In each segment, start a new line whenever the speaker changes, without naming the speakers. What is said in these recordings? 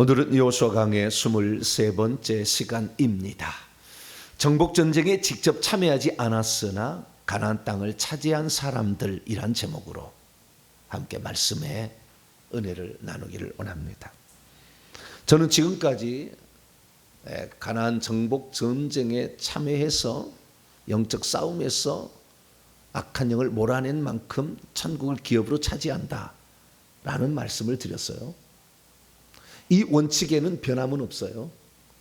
오늘은 여호수아 강의 23번째 시간입니다. 정복전쟁에 직접 참여하지 않았으나 가나안 땅을 차지한 사람들이란 제목으로 함께 말씀의 은혜를 나누기를 원합니다. 저는 지금까지 가나안 정복전쟁에 참여해서 영적 싸움에서 악한 영을 몰아낸 만큼 천국을 기업으로 차지한다 라는 말씀을 드렸어요. 이 원칙에는 변함은 없어요.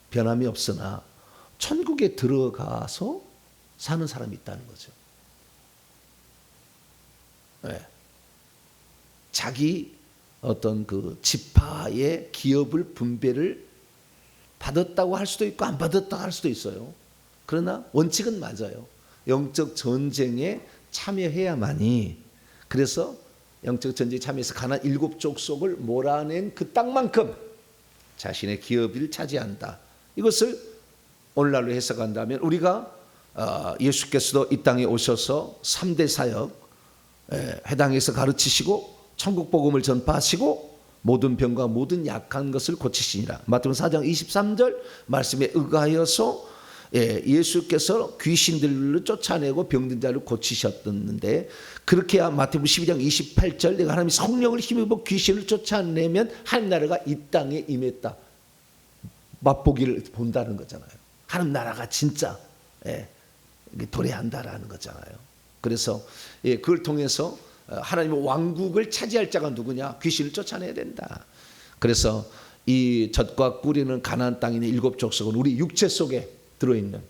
변함이 없으나 천국에 들어가서 사는 사람이 있다는 거죠. 네. 자기 어떤 그 지파의 기업을 분배를 받았다고 할 수도 있고 안 받았다고 할 수도 있어요. 그러나 원칙은 맞아요. 영적 전쟁에 참여해야만이, 그래서 영적 전쟁에 참여해서 가나안 7족속을 몰아낸 그 땅만큼 자신의 기업을 차지한다. 이것을 오늘날로 해석한다면 우리가 예수께서도 이 땅에 오셔서 3대 사역 회당에서 가르치시고 천국 복음을 전파하시고 모든 병과 모든 약한 것을 고치시니라. 마태복음 4장 23절 말씀에 의하여서 예수께서 귀신들을 쫓아내고 병든 자를 고치셨는데, 그렇게 마태복음 12장 28절 내가 하나님의 성령을 힘입어 귀신을 쫓아내면 하나님 나라가 이 땅에 임했다. 맛보기를 본다는 거잖아요. 하나님 나라가 진짜 도래한다라는 거잖아요. 그래서 그걸 통해서 하나님의 왕국을 차지할 자가 누구냐? 귀신을 쫓아내야 된다. 그래서 이 젖과 꿀이는 가나안 땅에 있는 7족속은 우리 육체 속에 들어있는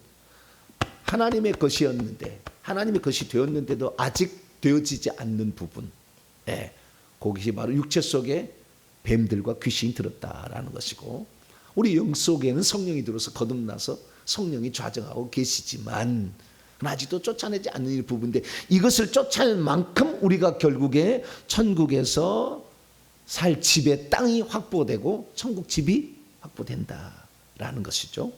하나님의 것이었는데, 하나님의 것이 되었는데도 아직 되어지지 않는 부분, 그것이 바로 육체 속에 뱀들과 귀신이 들었다라는 것이고, 우리 영 속에는 성령이 들어서 거듭나서 성령이 좌정하고 계시지만 아직도 쫓아내지 않는 이 부분인데, 이것을 쫓아낼 만큼 우리가 결국에 천국에서 살 집의 땅이 확보되고 천국 집이 확보된다라는 것이죠.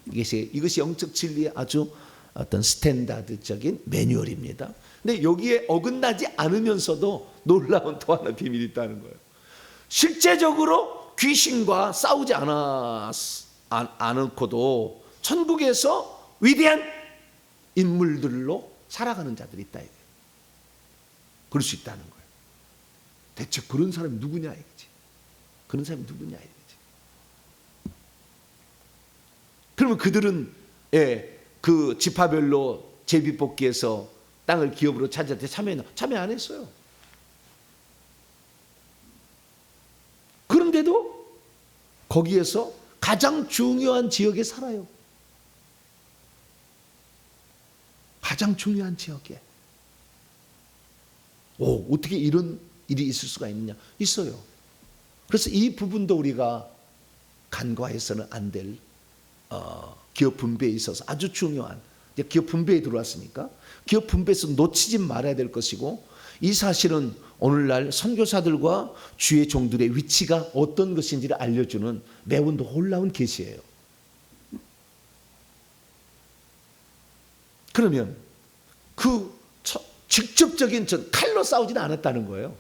이것이 영적 진리의 아주 어떤 스탠다드적인 매뉴얼입니다. 근데 여기에 어긋나지 않으면서도 놀라운 또 하나 비밀이 있다는 거예요. 실제적으로 귀신과 싸우지 않고도 천국에서 위대한 인물들로 살아가는 자들이 있다 이거예요. 그럴 수 있다는 거예요. 대체 그런 사람이 누구냐 이거지. 그런 사람이 누구냐 이거지. 그러면 그들은 그 지파별로 제비뽑기에서 땅을 기업으로 차지할 때 참여 안 했어요. 그런데도 거기에서 가장 중요한 지역에 살아요. 가장 중요한 지역에. 어떻게 이런 일이 있을 수가 있느냐? 있어요. 그래서 이 부분도 우리가 간과해서는 안 될 기업 분배에 있어서 아주 중요한, 기업 분배에 들어왔으니까 기업 분배에서 놓치지 말아야 될 것이고, 이 사실은 오늘날 선교사들과 주의 종들의 위치가 어떤 것인지를 알려주는 매우 놀라운 계시예요. 그러면 그 직접적인 칼로 싸우지는 않았다는 거예요.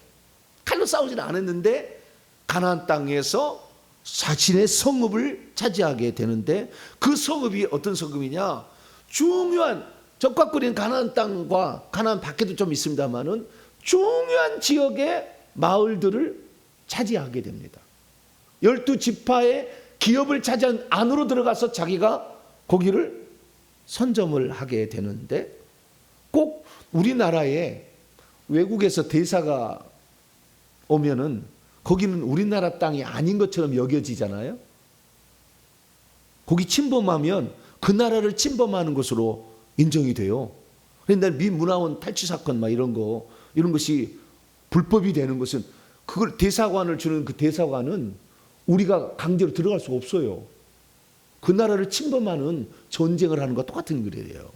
칼로 싸우지는 않았는데 가나안 땅에서 자신의 성읍을 차지하게 되는데, 그 성읍이 어떤 성읍이냐? 중요한, 젖과 꿀인 가나안 땅과 가나안 밖에도 좀 있습니다만은 중요한 지역의 마을들을 차지하게 됩니다. 12지파의 기업을 차지한 안으로 들어가서 자기가 거기를 선점을 하게 되는데, 꼭 우리나라에 외국에서 대사가 오면은 거기는 우리나라 땅이 아닌 것처럼 여겨지잖아요. 거기 침범하면 그 나라를 침범하는 것으로 인정이 돼요. 그런데 미문화원 탈취 사건 막 이런 것이 불법이 되는 것은, 그걸 대사관을 주는 그 대사관은 우리가 강제로 들어갈 수가 없어요. 그 나라를 침범하는 전쟁을 하는 것과 똑같은 일이에요.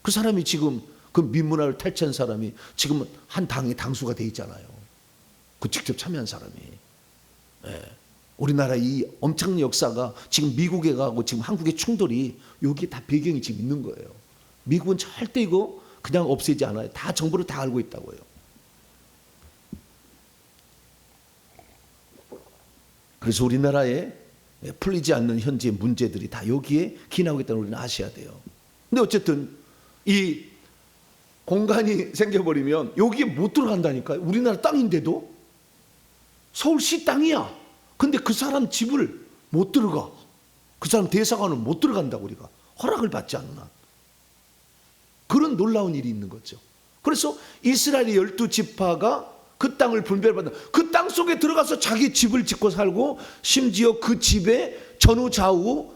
그 사람이 지금 그 미문화를 탈취한 사람이 지금 한 당의 당수가 돼 있잖아요. 그 직접 참여한 사람이. 우리나라 이 엄청난 역사가 지금 미국에 가고 지금 한국의 충돌이 여기에 다 배경이 지금 있는 거예요. 미국은 절대 이거 그냥 없애지 않아요. 다 정보를 다 알고 있다고요. 그래서 우리나라에 풀리지 않는 현재 문제들이 다 여기에 기인하고 있다는 우리는 아셔야 돼요. 근데 어쨌든 이 공간이 생겨버리면 여기에 못 들어간다니까요. 우리나라 땅인데도 서울시 땅이야. 근데 그 사람 집을 못 들어가. 그 사람 대사관은 못 들어간다고 우리가 허락을 받지 않는 한. 그런 놀라운 일이 있는 거죠. 그래서 이스라엘의 12지파가 그 땅을 분배받는, 그 땅 속에 들어가서 자기 집을 짓고 살고, 심지어 그 집에 전후 좌우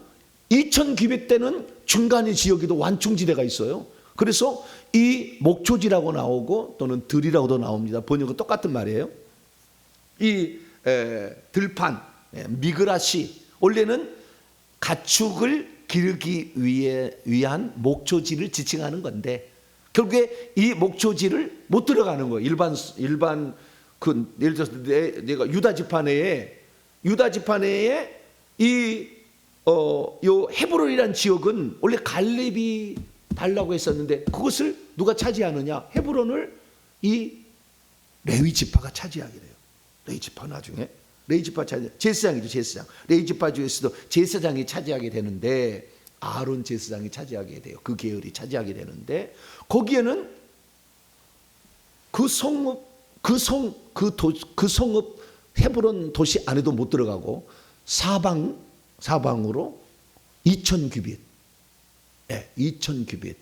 2,900대는 중간의 지역에도 완충지대가 있어요. 그래서 이 목초지라고 나오고 또는 들이라고도 나옵니다. 번역은 똑같은 말이에요. 이 들판, 미그라시, 원래는 가축을 기르기 위한 목초지를 지칭하는 건데, 결국에 이 목초지를 못 들어가는 거예요. 일반 그 예를 들어서 내가 유다 지파내에 요 헤브론이라는 지역은 원래 갈렙이 달라고 했었는데 그것을 누가 차지하느냐? 헤브론을 이 레위 지파가 차지하게 돼요. 레위 지파 나중에 레위 지파 제사장이죠, 제사장. 레위 지파 중에서도 제사장이 차지하게 되는데, 아론 제사장이 차지하게 돼요. 그 계열이 차지하게 되는데, 거기에는 그 성읍 헤브론 도시 안에도 못 들어가고 사방으로 2,000규빗, 2,000규빗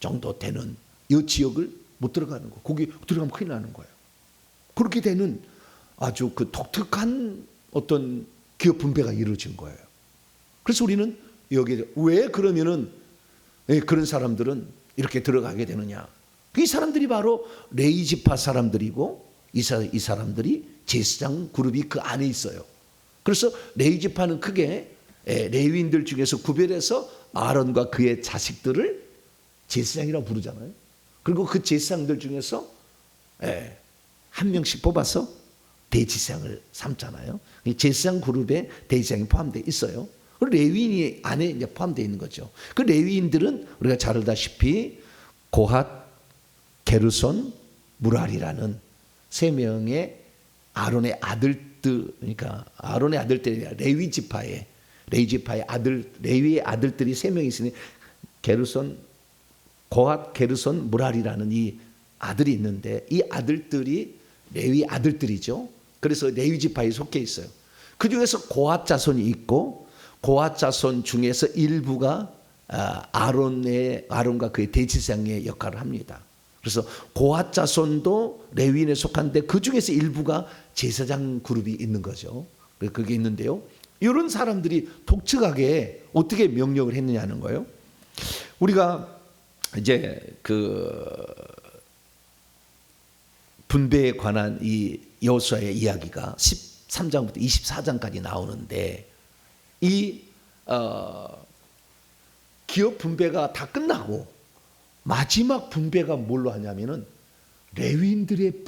정도 되는 이 지역을 못 들어가는 거. 거기 들어가면 큰일 나는 거예요. 그렇게 되는 아주 그 독특한 어떤 기업 분배가 이루어진 거예요. 그래서 우리는 여기에 왜 그러면은 그런 사람들은 이렇게 들어가게 되느냐? 이 사람들이 바로 레위 지파 사람들이고, 이 사람들이 제사장 그룹이 그 안에 있어요. 그래서 레위 지파는 크게 레위인들 중에서 구별해서 아론과 그의 자식들을 제사장이라고 부르잖아요. 그리고 그 제사장들 중에서 한 명씩 뽑아서 대제사장을 삼잖아요. 제사장 그룹에 대제사장이 포함되어 있어요. 레위인이 안에 이제 포함되어 있는 거죠. 그 레위인들은 우리가 잘 알다시피 고핫, 게르손, 무랄이라는 세 명의 아론의 아들들, 그러니까 아론의 아들들이 아니라 레위 지파의 아들, 레위의 아들들이 세 명이 있으니 게르손, 고핫, 게르손, 무랄이라는 이 아들이 있는데, 이 아들들이 레위 아들들이죠. 그래서 레위 지파에 속해 있어요. 그 중에서 고핫 자손이 있고, 고핫 자손 중에서 일부가 아론과 그의 대제사장의 역할을 합니다. 그래서 고핫 자손도 레위인에 속한데 그 중에서 일부가 제사장 그룹이 있는 거죠. 그게 있는데요. 이런 사람들이 독특하게 어떻게 명령을 했느냐는 거예요. 우리가 이제 그 분배에 관한 이 여호수아의 이야기가 13장부터 24장까지 나오는데, 이 기업 분배가 다 끝나고 마지막 분배가 뭘로 하냐면은 레위인들의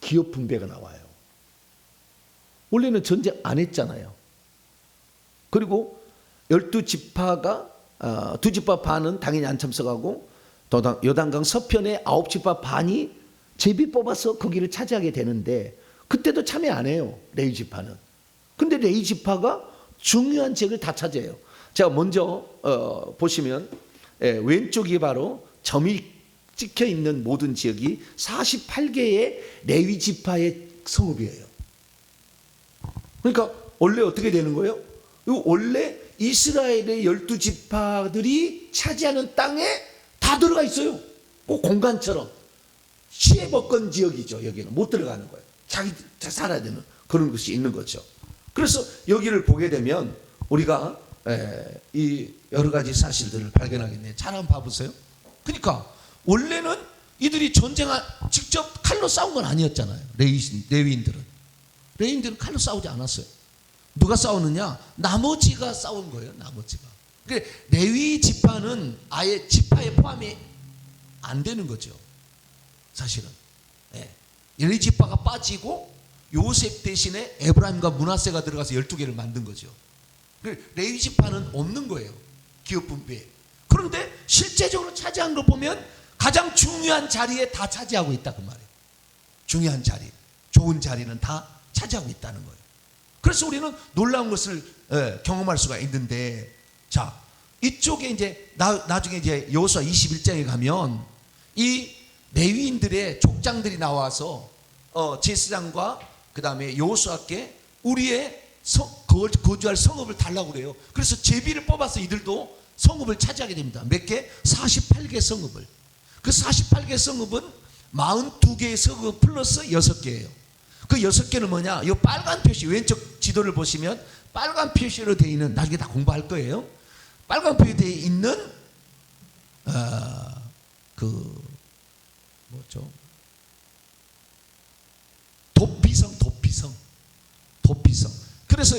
기업 분배가 나와요. 원래는 전쟁 안 했잖아요. 그리고 12지파가 2지파 반은 당연히 안 참석하고, 요단강 서편의 9지파 반이 제비 뽑아서 거기를 차지하게 되는데, 그때도 참여 안 해요, 레위 지파는. 근데 레위 지파가 중요한 지역을 다 차지해요. 제가 먼저 보시면 왼쪽이 바로 점이 찍혀 있는 모든 지역이 48개의 레위 지파의 성읍이에요. 그러니까 원래 어떻게 되는 거예요? 원래 이스라엘의 12지파들이 차지하는 땅에 다 들어가 있어요. 공간처럼. 시해법권 지역이죠. 여기는 못 들어가는 거예요. 자기 살아야 되는 그런 것이 있는 거죠. 그래서 여기를 보게 되면 우리가 이 여러 가지 사실들을 발견하겠네요. 잘 한번 봐보세요. 그러니까 원래는 이들이 직접 칼로 싸운 건 아니었잖아요. 레위인들은 칼로 싸우지 않았어요. 누가 싸우느냐? 나머지가 싸운 거예요. 나머지가. 그러니까 레위 지파는 아예 지파에 포함이 안 되는 거죠. 사실은. 레위 지파가 빠지고 요셉 대신에 에브라임과 므낫세가 들어가서 12개를 만든 거죠. 레위 지파는 없는 거예요. 기업 분배에. 그런데 실제적으로 차지한 걸 보면 가장 중요한 자리에 다 차지하고 있다 그 말이에요. 중요한 자리, 좋은 자리는 다 차지하고 있다는 거예요.
그래서 우리는 놀라운 것을 경험할 수가 있는데, 자, 이쪽에 이제 나중에 이제 여호수아 21장에 가면 이 레위인들의 족장들이 나와서 제사장과 그 다음에 여호수아께 우리의 거주할 성읍을 달라고 그래요. 그래서 제비를 뽑아서 이들도 성읍을 차지하게 됩니다. 몇 개? 48개 성읍을. 그 48개 성읍은 42개의 성읍 플러스 6개예요. 그 6개는 뭐냐? 이 빨간 표시, 왼쪽 지도를 보시면 빨간 표시로 되어 있는, 나중에 다 공부할 거예요. 빨간 표시 되어 있는 뭐죠? 도피성. 그래서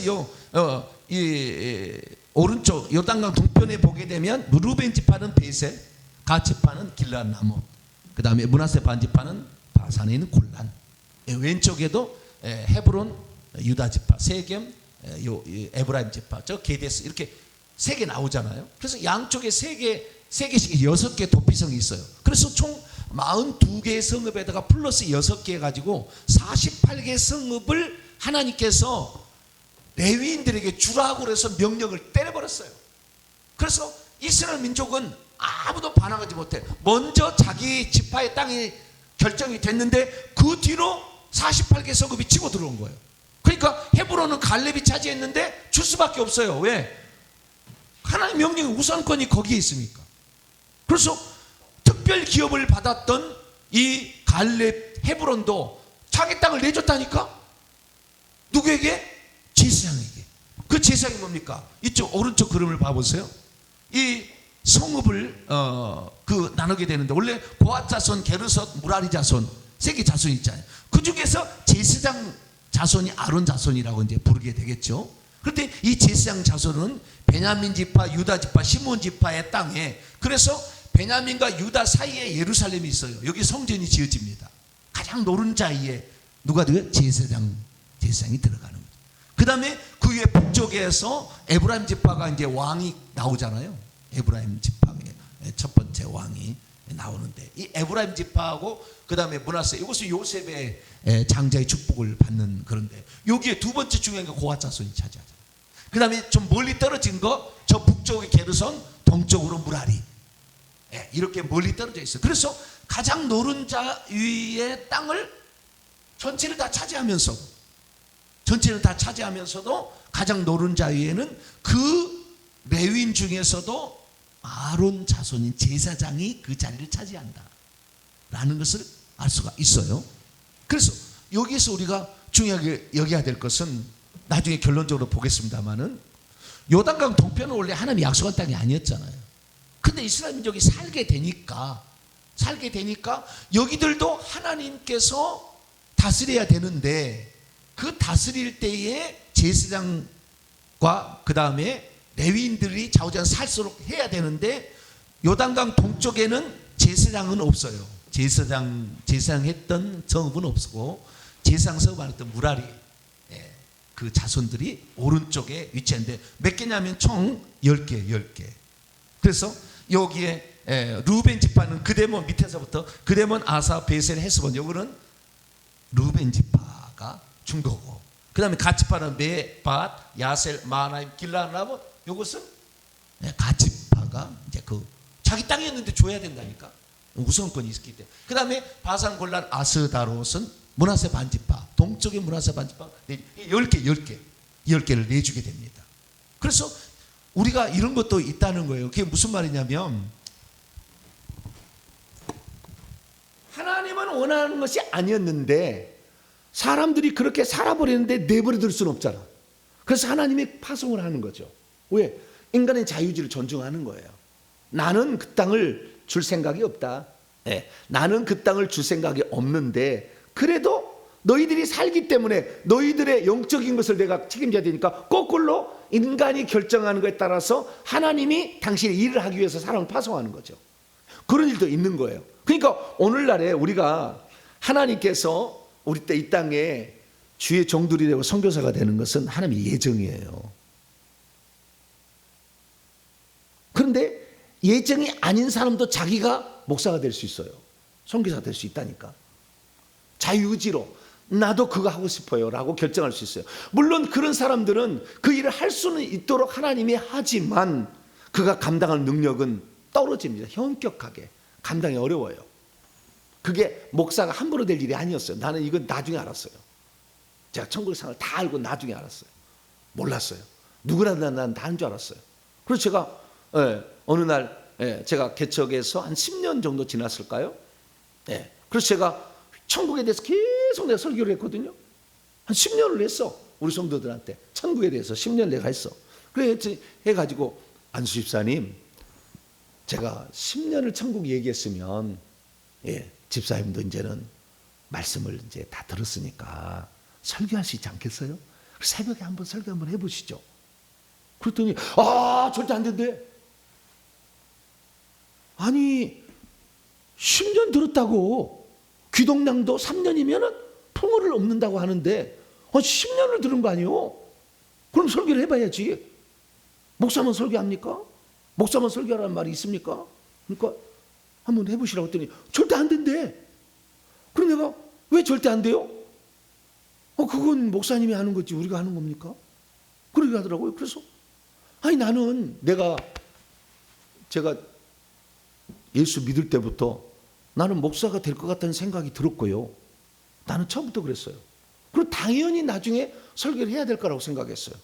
이 오른쪽 요단강 동편에 보게 되면 루벤 지파는 베셀, 갓 지파는 길르앗 라못, 그 다음에 므낫세 반 지파는 바산에 있는 골란, 왼쪽에도 헤브론 유다 지파, 세겜 에브라임 지파, 저 게데스, 이렇게 세 개 나오잖아요. 그래서 양쪽에 세 개씩 6개 도피성이 있어요. 그래서 총 42개의 성읍에다가 플러스 6개 가지고 48개 성읍을 하나님께서 레위인들에게 주라고 그래서 명령을 때려버렸어요. 그래서 이스라엘 민족은 아무도 반항하지 못해. 먼저 자기 지파의 땅이 결정이 됐는데 그 뒤로 48개 성읍이 치고 들어온 거예요. 그러니까 헤브론은 갈렙이 차지했는데 줄 수밖에 없어요. 왜? 하나님 명령의 우선권이 거기에 있으니까. 그래서 특별 기업을 받았던 이 갈렙 헤브론도 자기 땅을 내줬다니까. 누구에게? 제사장에게. 그 제사장이 뭡니까? 이쪽 오른쪽 그림을 봐보세요. 이 성읍을 나누게 되는데, 원래 고핫 자손, 게르섯, 무라리 자손 세 개 자손이 있잖아요. 그 중에서 제사장 자손이 아론 자손이라고 이제 부르게 되겠죠. 그런데 이 제사장 자손은 베냐민 지파, 유다 지파, 시몬 지파의 땅에, 그래서 베냐민과 유다 사이에 예루살렘이 있어요. 여기 성전이 지어집니다. 가장 노른자위에 누가 돼요? 제사장이 들어가는 거죠. 그 다음에 그 위에 북쪽에서 에브라임 지파가 이제 왕이 나오잖아요. 에브라임 지파의 첫 번째 왕이 나오는데, 이 에브라임 지파하고 그 다음에 므낫세, 이것은 요셉의 장자의 축복을 받는, 그런데 여기에 두 번째 중요한 게 고핫 자손이 차지하죠. 그 다음에 좀 멀리 떨어진 거, 저 북쪽의 게르손, 동쪽으로 무라리, 이렇게 멀리 떨어져 있어요. 그래서 가장 노른자위의 땅을 전체를 다 차지하면서도 가장 노른자위에는 그 레위인 중에서도 아론 자손인 제사장이 그 자리를 차지한다 라는 것을 알 수가 있어요. 그래서 여기에서 우리가 중요하게 여겨야 될 것은, 나중에 결론적으로 보겠습니다만은, 요단강 동편은 원래 하나님이 약속한 땅이 아니었잖아요. 근데 이스라엘 민족이 살게 되니까 여기들도 하나님께서 다스려야 되는데, 그 다스릴 때에 제사장과 그 다음에 레위인들이 좌우지간 살수록 해야 되는데, 요단강 동쪽에는 제사장은 없어요. 제사장 했던 성읍은 없고, 제사장 성읍 안 했던 무라리 그 자손들이 오른쪽에 위치했는데, 몇 개냐면 총 10개. 그래서 여기에 루벤 지파는 그데몬, 밑에서부터 그데몬, 아사, 베셀, 헤스본, 요거는 루벤 지파가 준 거고, 그 다음에 갓 지파는 메밭, 야셀, 마하나임, 길르앗 라못, 요것은 갓 지파가 이제 그 자기 땅이었는데 줘야 된다니까, 우선권이 있기 때문에. 그 다음에 바산, 골란, 아스다롯은 므낫세 반지파, 동쪽의 므낫세 반지파 10개를 내주게 됩니다. 그래서 우리가 이런 것도 있다는 거예요. 그게 무슨 말이냐면,
하나님은 원하는 것이 아니었는데 사람들이 그렇게 살아버리는데 내버려둘 수는 없잖아. 그래서 하나님이 파송을 하는 거죠. 왜? 인간의 자유지를 존중하는 거예요. 나는 그 땅을 줄 생각이 없다. 나는 그 땅을 줄 생각이 없는데, 그래도 너희들이 살기 때문에 너희들의 영적인 것을 내가 책임져야 되니까, 거꾸로 인간이 결정하는 것에 따라서 하나님이 당신의 일을 하기 위해서 사람을 파송하는 거죠. 그런 일도 있는 거예요. 그러니까 오늘날에 우리가 하나님께서 우리 때 이 땅에 주의 종들이 되고 선교사가 되는 것은 하나님의 예정이에요. 그런데 예정이 아닌 사람도 자기가 목사가 될 수 있어요. 선교사가 될 수 있다니까. 자유의지로 나도 그거 하고 싶어요 라고 결정할 수 있어요. 물론 그런 사람들은 그 일을 할 수는 있도록 하나님이 하지만 그가 감당할 능력은 떨어집니다. 현격하게 감당이 어려워요. 그게 목사가 함부로 될 일이 아니었어요. 나는 이건 나중에 알았어요. 제가 천국의 상을 다 알고 나중에 알았어요. 몰랐어요. 누구나 난 다 한 줄 알았어요. 그래서 제가 어느 날 제가 개척에서 한 10년 정도 지났을까요? 그래서 제가 천국에 대해서 계속 내가 설교를 했거든요. 한 10년을 했어. 우리 성도들한테 천국에 대해서 10년 내가 했어. 그래 해가지고 안수 집사님, 제가 10년을 천국 얘기했으면 집사님도 이제는 말씀을 이제 다 들었으니까 설교할 수 있지 않겠어요? 새벽에 한번 설교 한번 해보시죠. 그랬더니 절대 안 된대. 아니 10년 들었다고 귀동량도 3년이면 풍어를 없는다고 하는데 10년을 들은 거 아니에요? 그럼 설교를 해봐야지. 목사만 설교합니까? 목사만 설교하라는 말이 있습니까? 그러니까 한번 해보시라고 했더니 절대 안 된대. 그럼 내가 왜 절대 안 돼요? 그건 목사님이 하는 거지 우리가 하는 겁니까? 그러게 하더라고요. 그래서 나는 제가 예수 믿을 때부터 나는 목사가 될 것 같다는 생각이 들었고요. 나는 처음부터 그랬어요. 그리고 당연히 나중에 설교를 해야 될 거라고 생각했어요.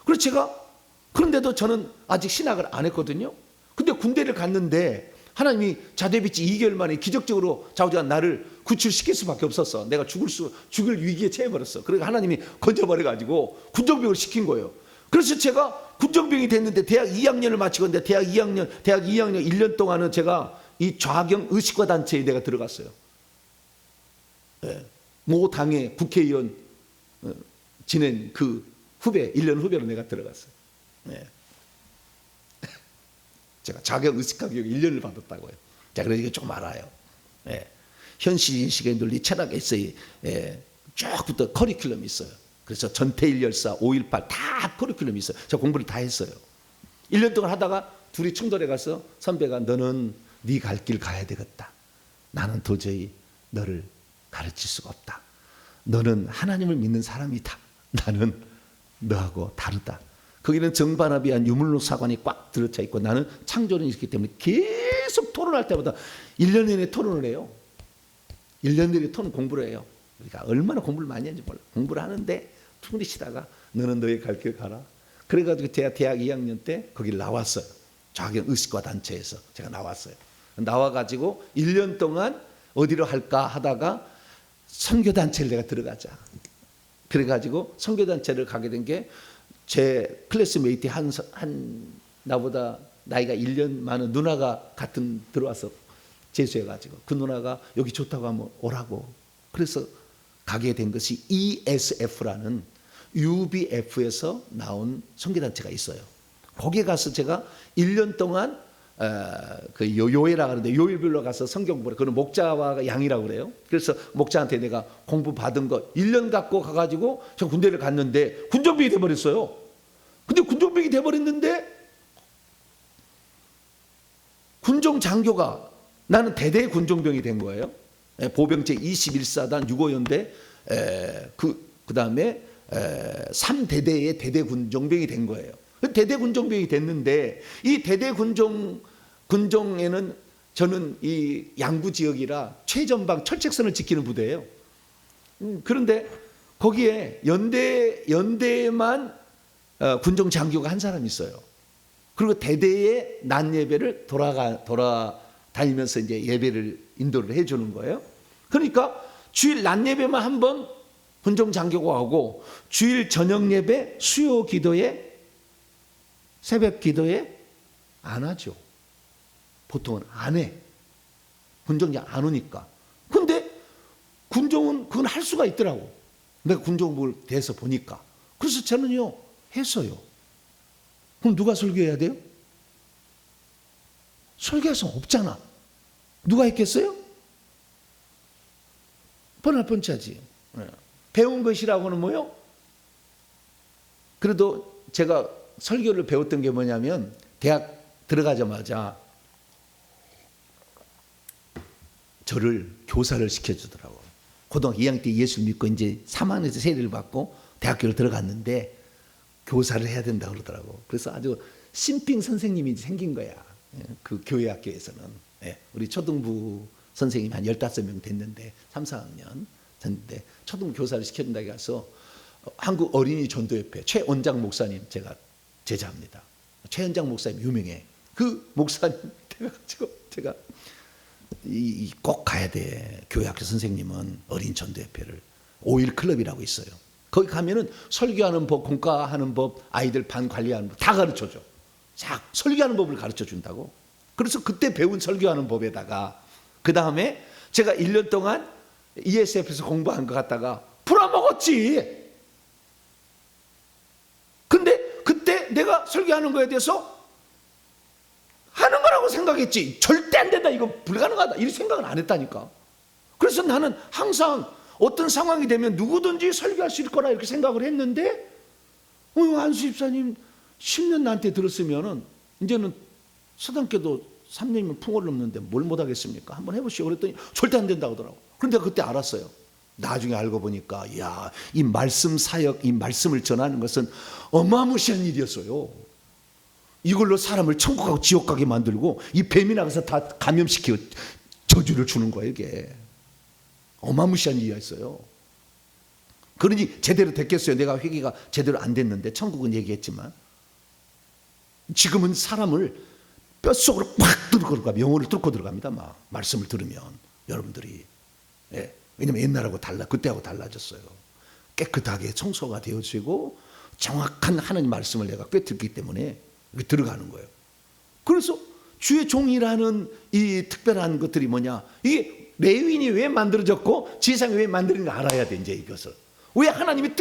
그래서 그런데도 저는 아직 신학을 안 했거든요. 근데 군대를 갔는데 하나님이 자대비치 2개월 만에 기적적으로 좌우지간 나를 구출시킬 수밖에 없었어. 내가 죽을 위기에 처해버렸어. 그러니까 하나님이 건져버려가지고 군정병을 시킨 거예요. 그래서 제가 군정병이 됐는데 대학 2학년을 마치고 있는데 대학 2학년 1년 동안은 제가 이 좌경 의식과 단체에 내가 들어갔어요. 모 당의 국회의원 지낸 그 1년 후배로 내가 들어갔어요. 제가 좌경 의식학 교육 1년을 받았다고요. 자, 그래서 이게 조금 알아요. 현실인식의 논리 철학에 있어요. 쭉부터 커리큘럼이 있어요. 그래서 전태일 열사, 5.18 다 커리큘럼이 있어요. 제가 공부를 다 했어요. 1년 동안 하다가 둘이 충돌해 가서 선배가 너는 네 갈 길 가야 되겠다. 나는 도저히 너를 가르칠 수가 없다. 너는 하나님을 믿는 사람이다. 나는 너하고 다르다. 거기는 정반합이한 유물로 사관이 꽉 들어차 있고 나는 창조론이 있기 때문에 계속 토론할 때마다 1년 내내 토론을 해요. 1년 내내 공부를 해요. 그러니까 얼마나 공부를 많이 했는지 몰라. 공부를 하는데 충분히 치다가 너는 너의 갈 길 가라. 그래가지고 제가 대학 2학년 때 거기 나왔어요. 좌경 의식과 단체에서 제가 나왔어요. 나와가지고 1년 동안 어디로 할까 하다가 선교단체를 내가 들어가자. 그래가지고 선교단체를 가게 된 게 제 클래스메이트 한 나보다 나이가 1년 많은 누나가 들어와서 재수해가지고 그 누나가 여기 좋다고 하면 오라고. 그래서 가게 된 것이 ESF라는 UBF에서 나온 선교단체가 있어요. 거기에 가서 제가 1년 동안 그 요일이라고 하는데 요일별로 가서 성경 공부를, 그는 목자와 양이라고 그래요. 그래서 목자한테 내가 공부 받은 거 1년 갖고 가가지고 저 군대를 갔는데 군정병이 돼버렸어요. 근데 군정병이 돼버렸는데 군종 장교가, 나는 대대 군종병이 된 거예요. 보병제 21사단 6호연대 그 다음에 3대대의 대대 군종병이 된 거예요. 대대 군종병이 됐는데 이 대대 군종에는 저는 이 양구 지역이라 최전방 철책선을 지키는 부대예요. 그런데 거기에 연대만 군종 장교가 한 사람 있어요. 그리고 대대의 낮 예배를 돌아다니면서 이제 예배를 인도를 해주는 거예요. 그러니까 주일 낮 예배만 한 번 군종 장교가 하고 주일 저녁 예배, 수요 기도에, 새벽 기도에 안 하죠. 보통은 안 해. 군종장 안 오니까. 근데 군종은 그건 할 수가 있더라고. 내가 군종을 대해서 보니까. 그래서 저는요 했어요. 그럼 누가 설교해야 돼요? 설교할 수 없잖아. 누가 했겠어요? 뻔할 뻔치하지. 배운 것이라고는 뭐요? 그래도 제가 설교를 배웠던 게 뭐냐면 대학 들어가자마자 저를 교사를 시켜주더라고. 고등학교 2학년 때 예수 믿고 이제 3학년에서 세례를 받고 대학교를 들어갔는데 교사를 해야 된다 그러더라고. 그래서 아주 심핑 선생님이 생긴 거야. 그 교회 학교에서는. 우리 초등부 선생님이 한 15명 됐는데 3, 4학년 됐는데 초등부 교사를 시켜준다고 해서 한국 어린이 전도협회 최원장 목사님 제가 제자입니다. 최원장 목사님 유명해. 그 목사님 돼가지고 제가 꼭 가야 돼. 교회학교 선생님은 어린이 전도협회를 5일 클럽이라고 있어요. 거기 가면은 설교하는 법, 공과하는 법, 아이들 반 관리하는 법 다 가르쳐줘. 자, 설교하는 법을 가르쳐 준다고. 그래서 그때 배운 설교하는 법에다가 그 다음에 제가 1년 동안 ESF에서 공부한 거 갖다가 풀어먹었지. 근데 그때 내가 설교하는 거에 대해서 하는 거라고 생각했지. 절대 안 된다. 이거 불가능하다. 이런 생각은 안 했다니까. 그래서 나는 항상 어떤 상황이 되면 누구든지 설교할 수 있을 거라 이렇게 생각을 했는데 안수 집사님 10년 나한테 들었으면은 이제는 서당교도 3년이면 풍어를 넘는데 뭘 못하겠습니까? 한번 해보시오. 그랬더니 절대 안 된다고 하더라고. 그런데 그때 알았어요. 나중에 알고 보니까 이 말씀 사역, 이 말씀을 전하는 것은 어마무시한 일이었어요. 이걸로 사람을 천국 가고 지옥 가게 만들고 이 뱀이 나가서 다 감염시키고 저주를 주는 거예요. 이게 어마무시한 일이었어요. 그러니 제대로 됐겠어요. 내가 회개가 제대로 안 됐는데 천국은 얘기했지만 지금은 사람을 뼛속으로 팍 뚫고 들어가 영혼을 뚫고 들어갑니다. 막 말씀을 들으면 여러분들이 왜냐면 옛날하고 그때하고 달라졌어요. 깨끗하게 청소가 되어지고 정확한 하나님 말씀을 내가 꿰뚫기 때문에 들어가는 거예요. 그래서 주의 종이라는 이 특별한 것들이 뭐냐? 이게 레위인이 왜 만들어졌고 지상이 왜 만들었는지 알아야 돼. 이제 이것을 왜 하나님이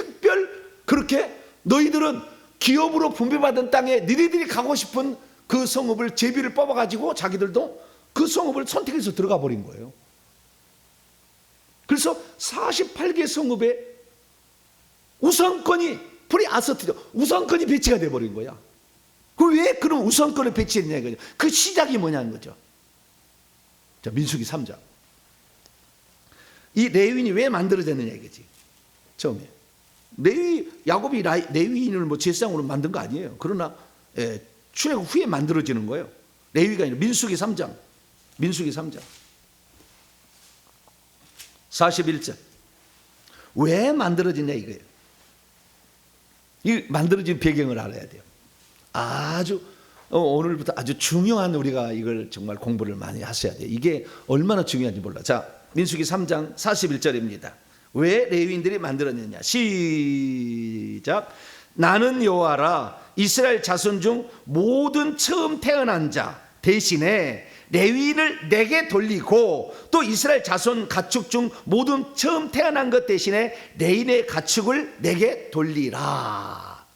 그렇게 너희들은 기업으로 분배받은 땅에 너희들이 가고 싶은 그 성읍을 제비를 뽑아가지고 자기들도 그 성읍을 선택해서 들어가 버린 거예요. 그래서 48개 성읍에 우선권이 우선권이 배치가 돼버린 거야. 왜 그런 우선권을 배치했냐 이거죠. 그 시작이 뭐냐는 거죠. 자, 민수기 3장. 이 레위인이 왜 만들어졌느냐 이거지. 처음에 야곱이 레위인을 뭐 제사장으로 만든 거 아니에요. 그러나 출애굽 후에 만들어지는 거예요. 레위가 아니라 민수기 3장. 민수기 3장 41절. 왜 만들어지냐 이거예요. 이 만들어진 배경을 알아야 돼요. 오늘부터 아주 중요한 우리가 이걸 정말 공부를 많이 하셔야 돼요. 이게 얼마나 중요한지 몰라. 자, 민수기 3장 41절입니다. 왜 레위인들이 만들었느냐? 시작. 나는 여호와라. 이스라엘 자손 중 모든 처음 태어난 자 대신에 레위인을 내게 돌리고 또 이스라엘 자손 가축 중 모든 처음 태어난 것 대신에 레위인의 가축을 내게 돌리라.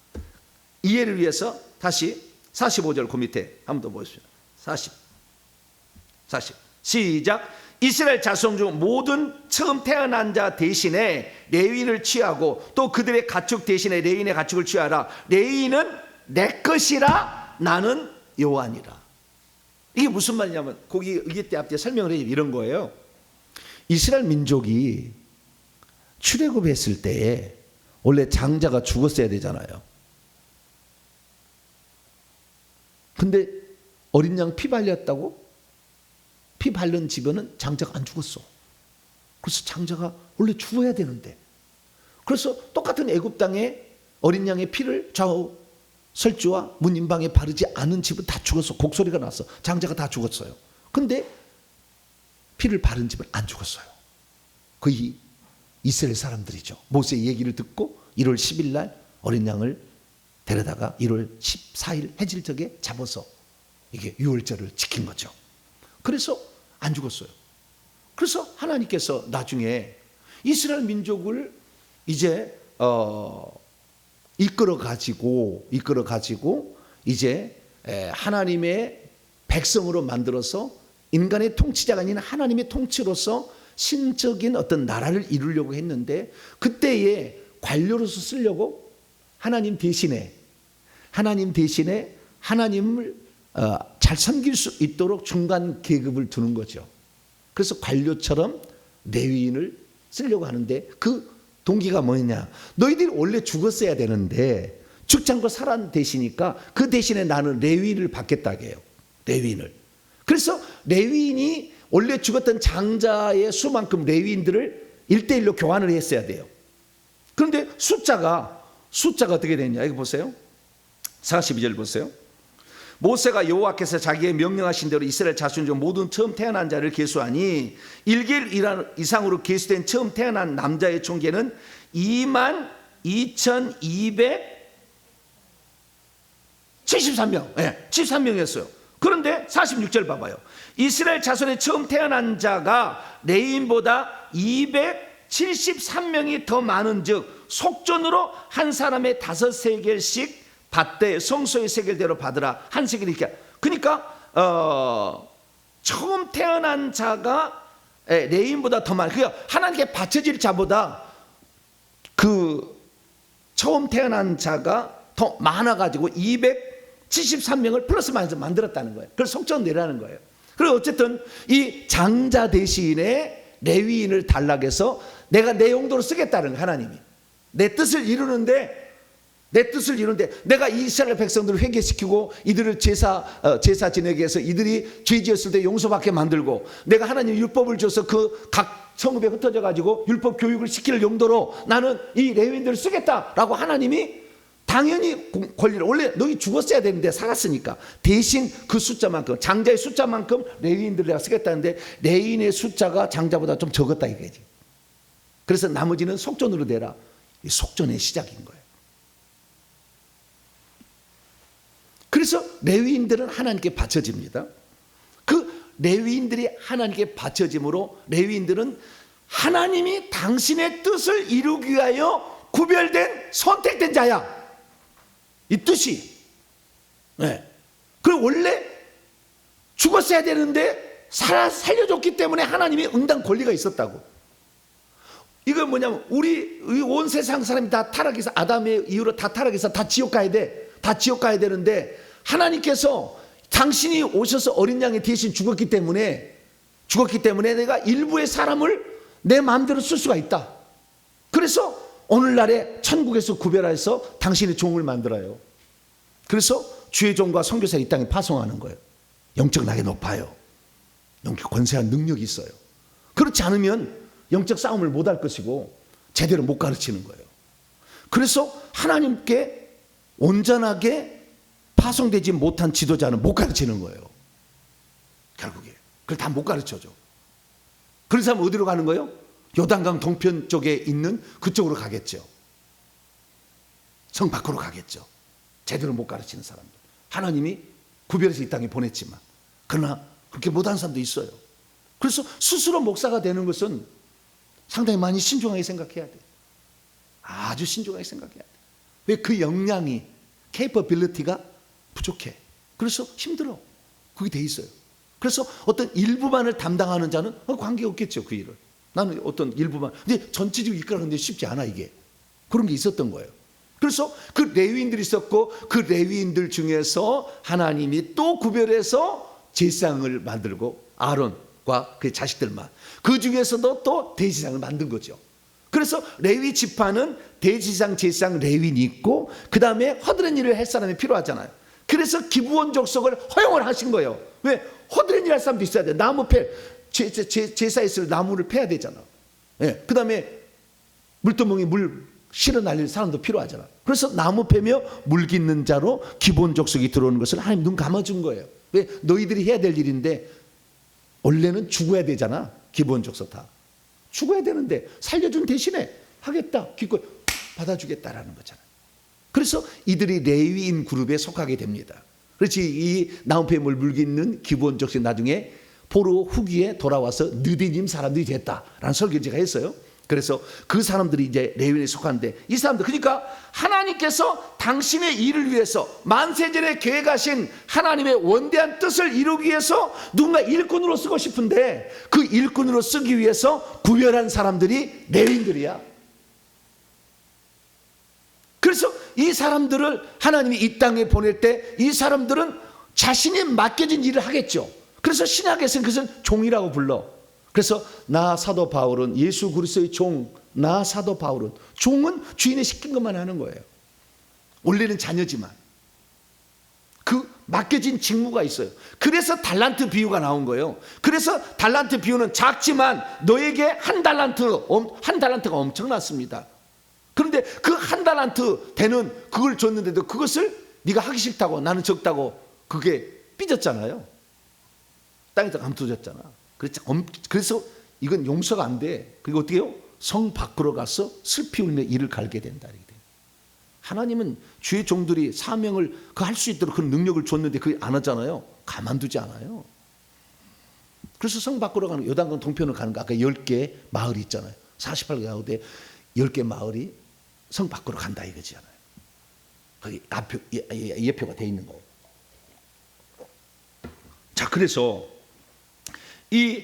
이해를 위해서 다시 45절 그 밑에 한번 더 보십시오. 40 시작. 이스라엘 자손 중 모든 처음 태어난 자 대신에 레위인을 취하고 또 그들의 가축 대신에 레위인의 가축을 취하라. 레위인은 내 것이라. 나는 여호와니라. 이게 무슨 말이냐면 거기 의계 때 앞에 설명을 해 이런 거예요. 이스라엘 민족이 출애굽했을 때에 원래 장자가 죽었어야 되잖아요. 근데 어린 양 피 발렸다고? 피 바른 집에는 장자가 안 죽었어. 그래서 장자가 원래 죽어야 되는데, 그래서 똑같은 애굽 땅에 어린 양의 피를 좌우 설주와 문 임방에 바르지 않은 집은 다 죽었어. 곡소리가 났어. 장자가 다 죽었어요. 근데 피를 바른 집은 안 죽었어요. 거의 이스라엘 사람들이죠. 모세의 얘기를 듣고 1월 10일 날 어린 양을 데려다가 1월 14일 해질적에 잡아서 이게 유월절을 지킨 거죠. 그래서 안 죽었어요. 그래서 하나님께서 나중에 이스라엘 민족을 이제 이끌어 가지고 이제 하나님의 백성으로 만들어서 인간의 통치자가 아닌 하나님의 통치로서 신적인 어떤 나라를 이루려고 했는데, 그때에 관료로서 쓰려고 하나님 대신에 하나님을 잘 섬길 수 있도록 중간 계급을 두는 거죠. 그래서 관료처럼 레위인을 쓰려고 하는데 그 동기가 뭐냐? 너희들이 원래 죽었어야 되는데 죽지 않고 살아내시니까 그 대신에 나는 레위인을 받겠다고 해요. 레위인을. 그래서 레위인이 원래 죽었던 장자의 수만큼 레위인들을 1대1로 교환을 했어야 돼요. 그런데 숫자가 어떻게 됐냐? 이거 보세요. 42절 보세요. 모세가 여호와께서 자기의 명령하신 대로 이스라엘 자손 중 모든 처음 태어난 자를 계수하니 1개월 이상으로 계수된 처음 태어난 남자의 총계는 22,273명. 네, 73명이었어요. 그런데 46절 봐봐요. 이스라엘 자손의 처음 태어난 자가 레위인보다 273명이 더 많은 즉 속전으로 한 사람의 5세겔씩 받되 성소의 세겔대로 받으라. 한 세겔이 이렇게. 그러니까 처음 태어난 자가 레위인보다 더 많아. 그러니까 하나님께 바쳐질 자보다 그 처음 태어난 자가 더 많아가지고 273명을 플러스 마이너스 만들었다는 거예요. 그래서 속전 내라는 거예요. 그리고 어쨌든 이 장자 대신에 레위인을 달라해서 내가 내 용도로 쓰겠다는 거예요. 하나님이 내 뜻을 이루는데 내가 이스라엘 백성들을 회개시키고 이들을 제사 지내게 해서 이들이 죄 지었을 때 용서받게 만들고 내가 하나님 율법을 줘서 그 각 성읍에 흩어져 가지고 율법 교육을 시킬 용도로 나는 이 레위인들을 쓰겠다라고 하나님이 당연히 권리를 원래 너희 죽었어야 되는데 살았으니까 대신 그 숫자만큼 장자의 숫자만큼 레위인들을 내가 쓰겠다는데 레위인의 숫자가 장자보다 좀 적었다 이거지. 그래서 나머지는 속전으로 내라. 이 속전의 시작인 거예요. 그래서 레위인들은 하나님께 바쳐집니다. 그 레위인들이 하나님께 바쳐짐으로 레위인들은 하나님이 당신의 뜻을 이루기 위하여 구별된 선택된 자야. 이 뜻이. 네. 그리고 원래 죽었어야 되는데 살려줬기 때문에 하나님이 응당 권리가 있었다고. 이건 뭐냐면 우리 온 세상 사람이 다 타락해서 아담의 이후로 다 타락해서 다 지옥 가야 돼. 다 지옥 가야 되는데 하나님께서 당신이 오셔서 어린 양이 대신 죽었기 때문에 내가 일부의 사람을 내 마음대로 쓸 수가 있다. 그래서 오늘날에 천국에서 구별해서 당신의 종을 만들어요. 그래서 주의 종과 선교사를 이 땅에 파송하는 거예요. 영적 나게 높아요. 영적 권세한 능력이 있어요. 그렇지 않으면 영적 싸움을 못할 것이고 제대로 못 가르치는 거예요. 그래서 하나님께 온전하게 파송되지 못한 지도자는 못 가르치는 거예요. 결국에 그걸 다 못 가르쳐줘. 그런 사람은 어디로 가는 거예요? 요단강 동편 쪽에 있는 그쪽으로 가겠죠. 성 밖으로 가겠죠. 제대로 못 가르치는 사람들. 하나님이 구별해서 이 땅에 보냈지만 그러나 그렇게 못하는 사람도 있어요. 그래서 스스로 목사가 되는 것은 상당히 많이 신중하게 생각해야 돼. 아주 신중하게 생각해야 돼. 왜 그 역량이 capability가 부족해. 그래서 힘들어. 그게 돼 있어요. 그래서 어떤 일부만을 담당하는 자는 관계없겠죠. 그 일을. 나는 어떤 일부만. 근데 전체적으로 이끌어가는데 쉽지 않아 이게. 그런 게 있었던 거예요. 그래서 그 레위인들이 있었고 그 레위인들 중에서 하나님이 또 구별해서 제사장을 만들고 아론과 그의 자식들만. 그 중에서도 또 대제사장을 만든 거죠. 그래서 레위 지파는 대제사장, 제사장, 레위인이 있고 그 다음에 허드렛 일을 할 사람이 필요하잖아요. 그래서 기브온 족속을 허용을 하신 거예요. 왜? 허드렛 일 할 사람도 있어야 돼. 나무 제사했을 나무를 패야 되잖아. 예. 그 다음에 물두멍이 물 실어 날릴 사람도 필요하잖아. 그래서 나무 패며 물 깃는 자로 기브온 족속이 들어오는 것을 하나님 눈 감아준 거예요. 왜? 너희들이 해야 될 일인데 원래는 죽어야 되잖아. 기브온 족속 다. 죽어야 되는데 살려준 대신에 하겠다. 기꺼이 받아주겠다라는 거잖아요. 그래서 이들이 레위인 그룹에 속하게 됩니다. 그렇지. 이 나무패에 물 깃는 기브온 족속이 나중에 포로 후기에 돌아와서 느디님 사람들이 됐다라는 설교를 제가 했어요. 그래서 그 사람들이 이제 레위인에 속하는데 이 사람들 그러니까 하나님께서 당신의 일을 위해서 만세전에 계획하신 하나님의 원대한 뜻을 이루기 위해서 누군가 일꾼으로 쓰고 싶은데 그 일꾼으로 쓰기 위해서 구별한 사람들이 레위인들이야. 그래서 이 사람들을 하나님이 이 땅에 보낼 때 이 사람들은 자신이 맡겨진 일을 하겠죠. 그래서 신약에서는 그것은 종이라고 불러. 그래서 나 사도 바울은 예수 그리스도의 종, 나 사도 바울은, 종은 주인의 시킨 것만 하는 거예요. 원래는 자녀지만 그 맡겨진 직무가 있어요. 그래서 달란트 비유가 나온 거예요. 그래서 달란트 비유는 작지만 너에게 한 달란트가 엄청났습니다. 그런데 그 한 달란트 되는 그걸 줬는데도 그것을 네가 하기 싫다고, 나는 적다고, 그게 삐졌잖아요. 땅에다 감춰졌잖아. 그래서 이건 용서가 안 돼. 그리고 어떻게 해요? 성 밖으로 가서 슬피 울며 이를 갈게 된다. 하나님은 주의 종들이 사명을 할 수 있도록 그런 능력을 줬는데 그걸 안 하잖아요. 가만두지 않아요. 그래서 성 밖으로 가는, 요단강 동편으로 가는 거, 아까 10개 마을이 있잖아요. 48개 가운데 10개 마을이 성 밖으로 간다 이거잖아요. 거기 예표가 돼 있는 거예요. 자, 그래서 이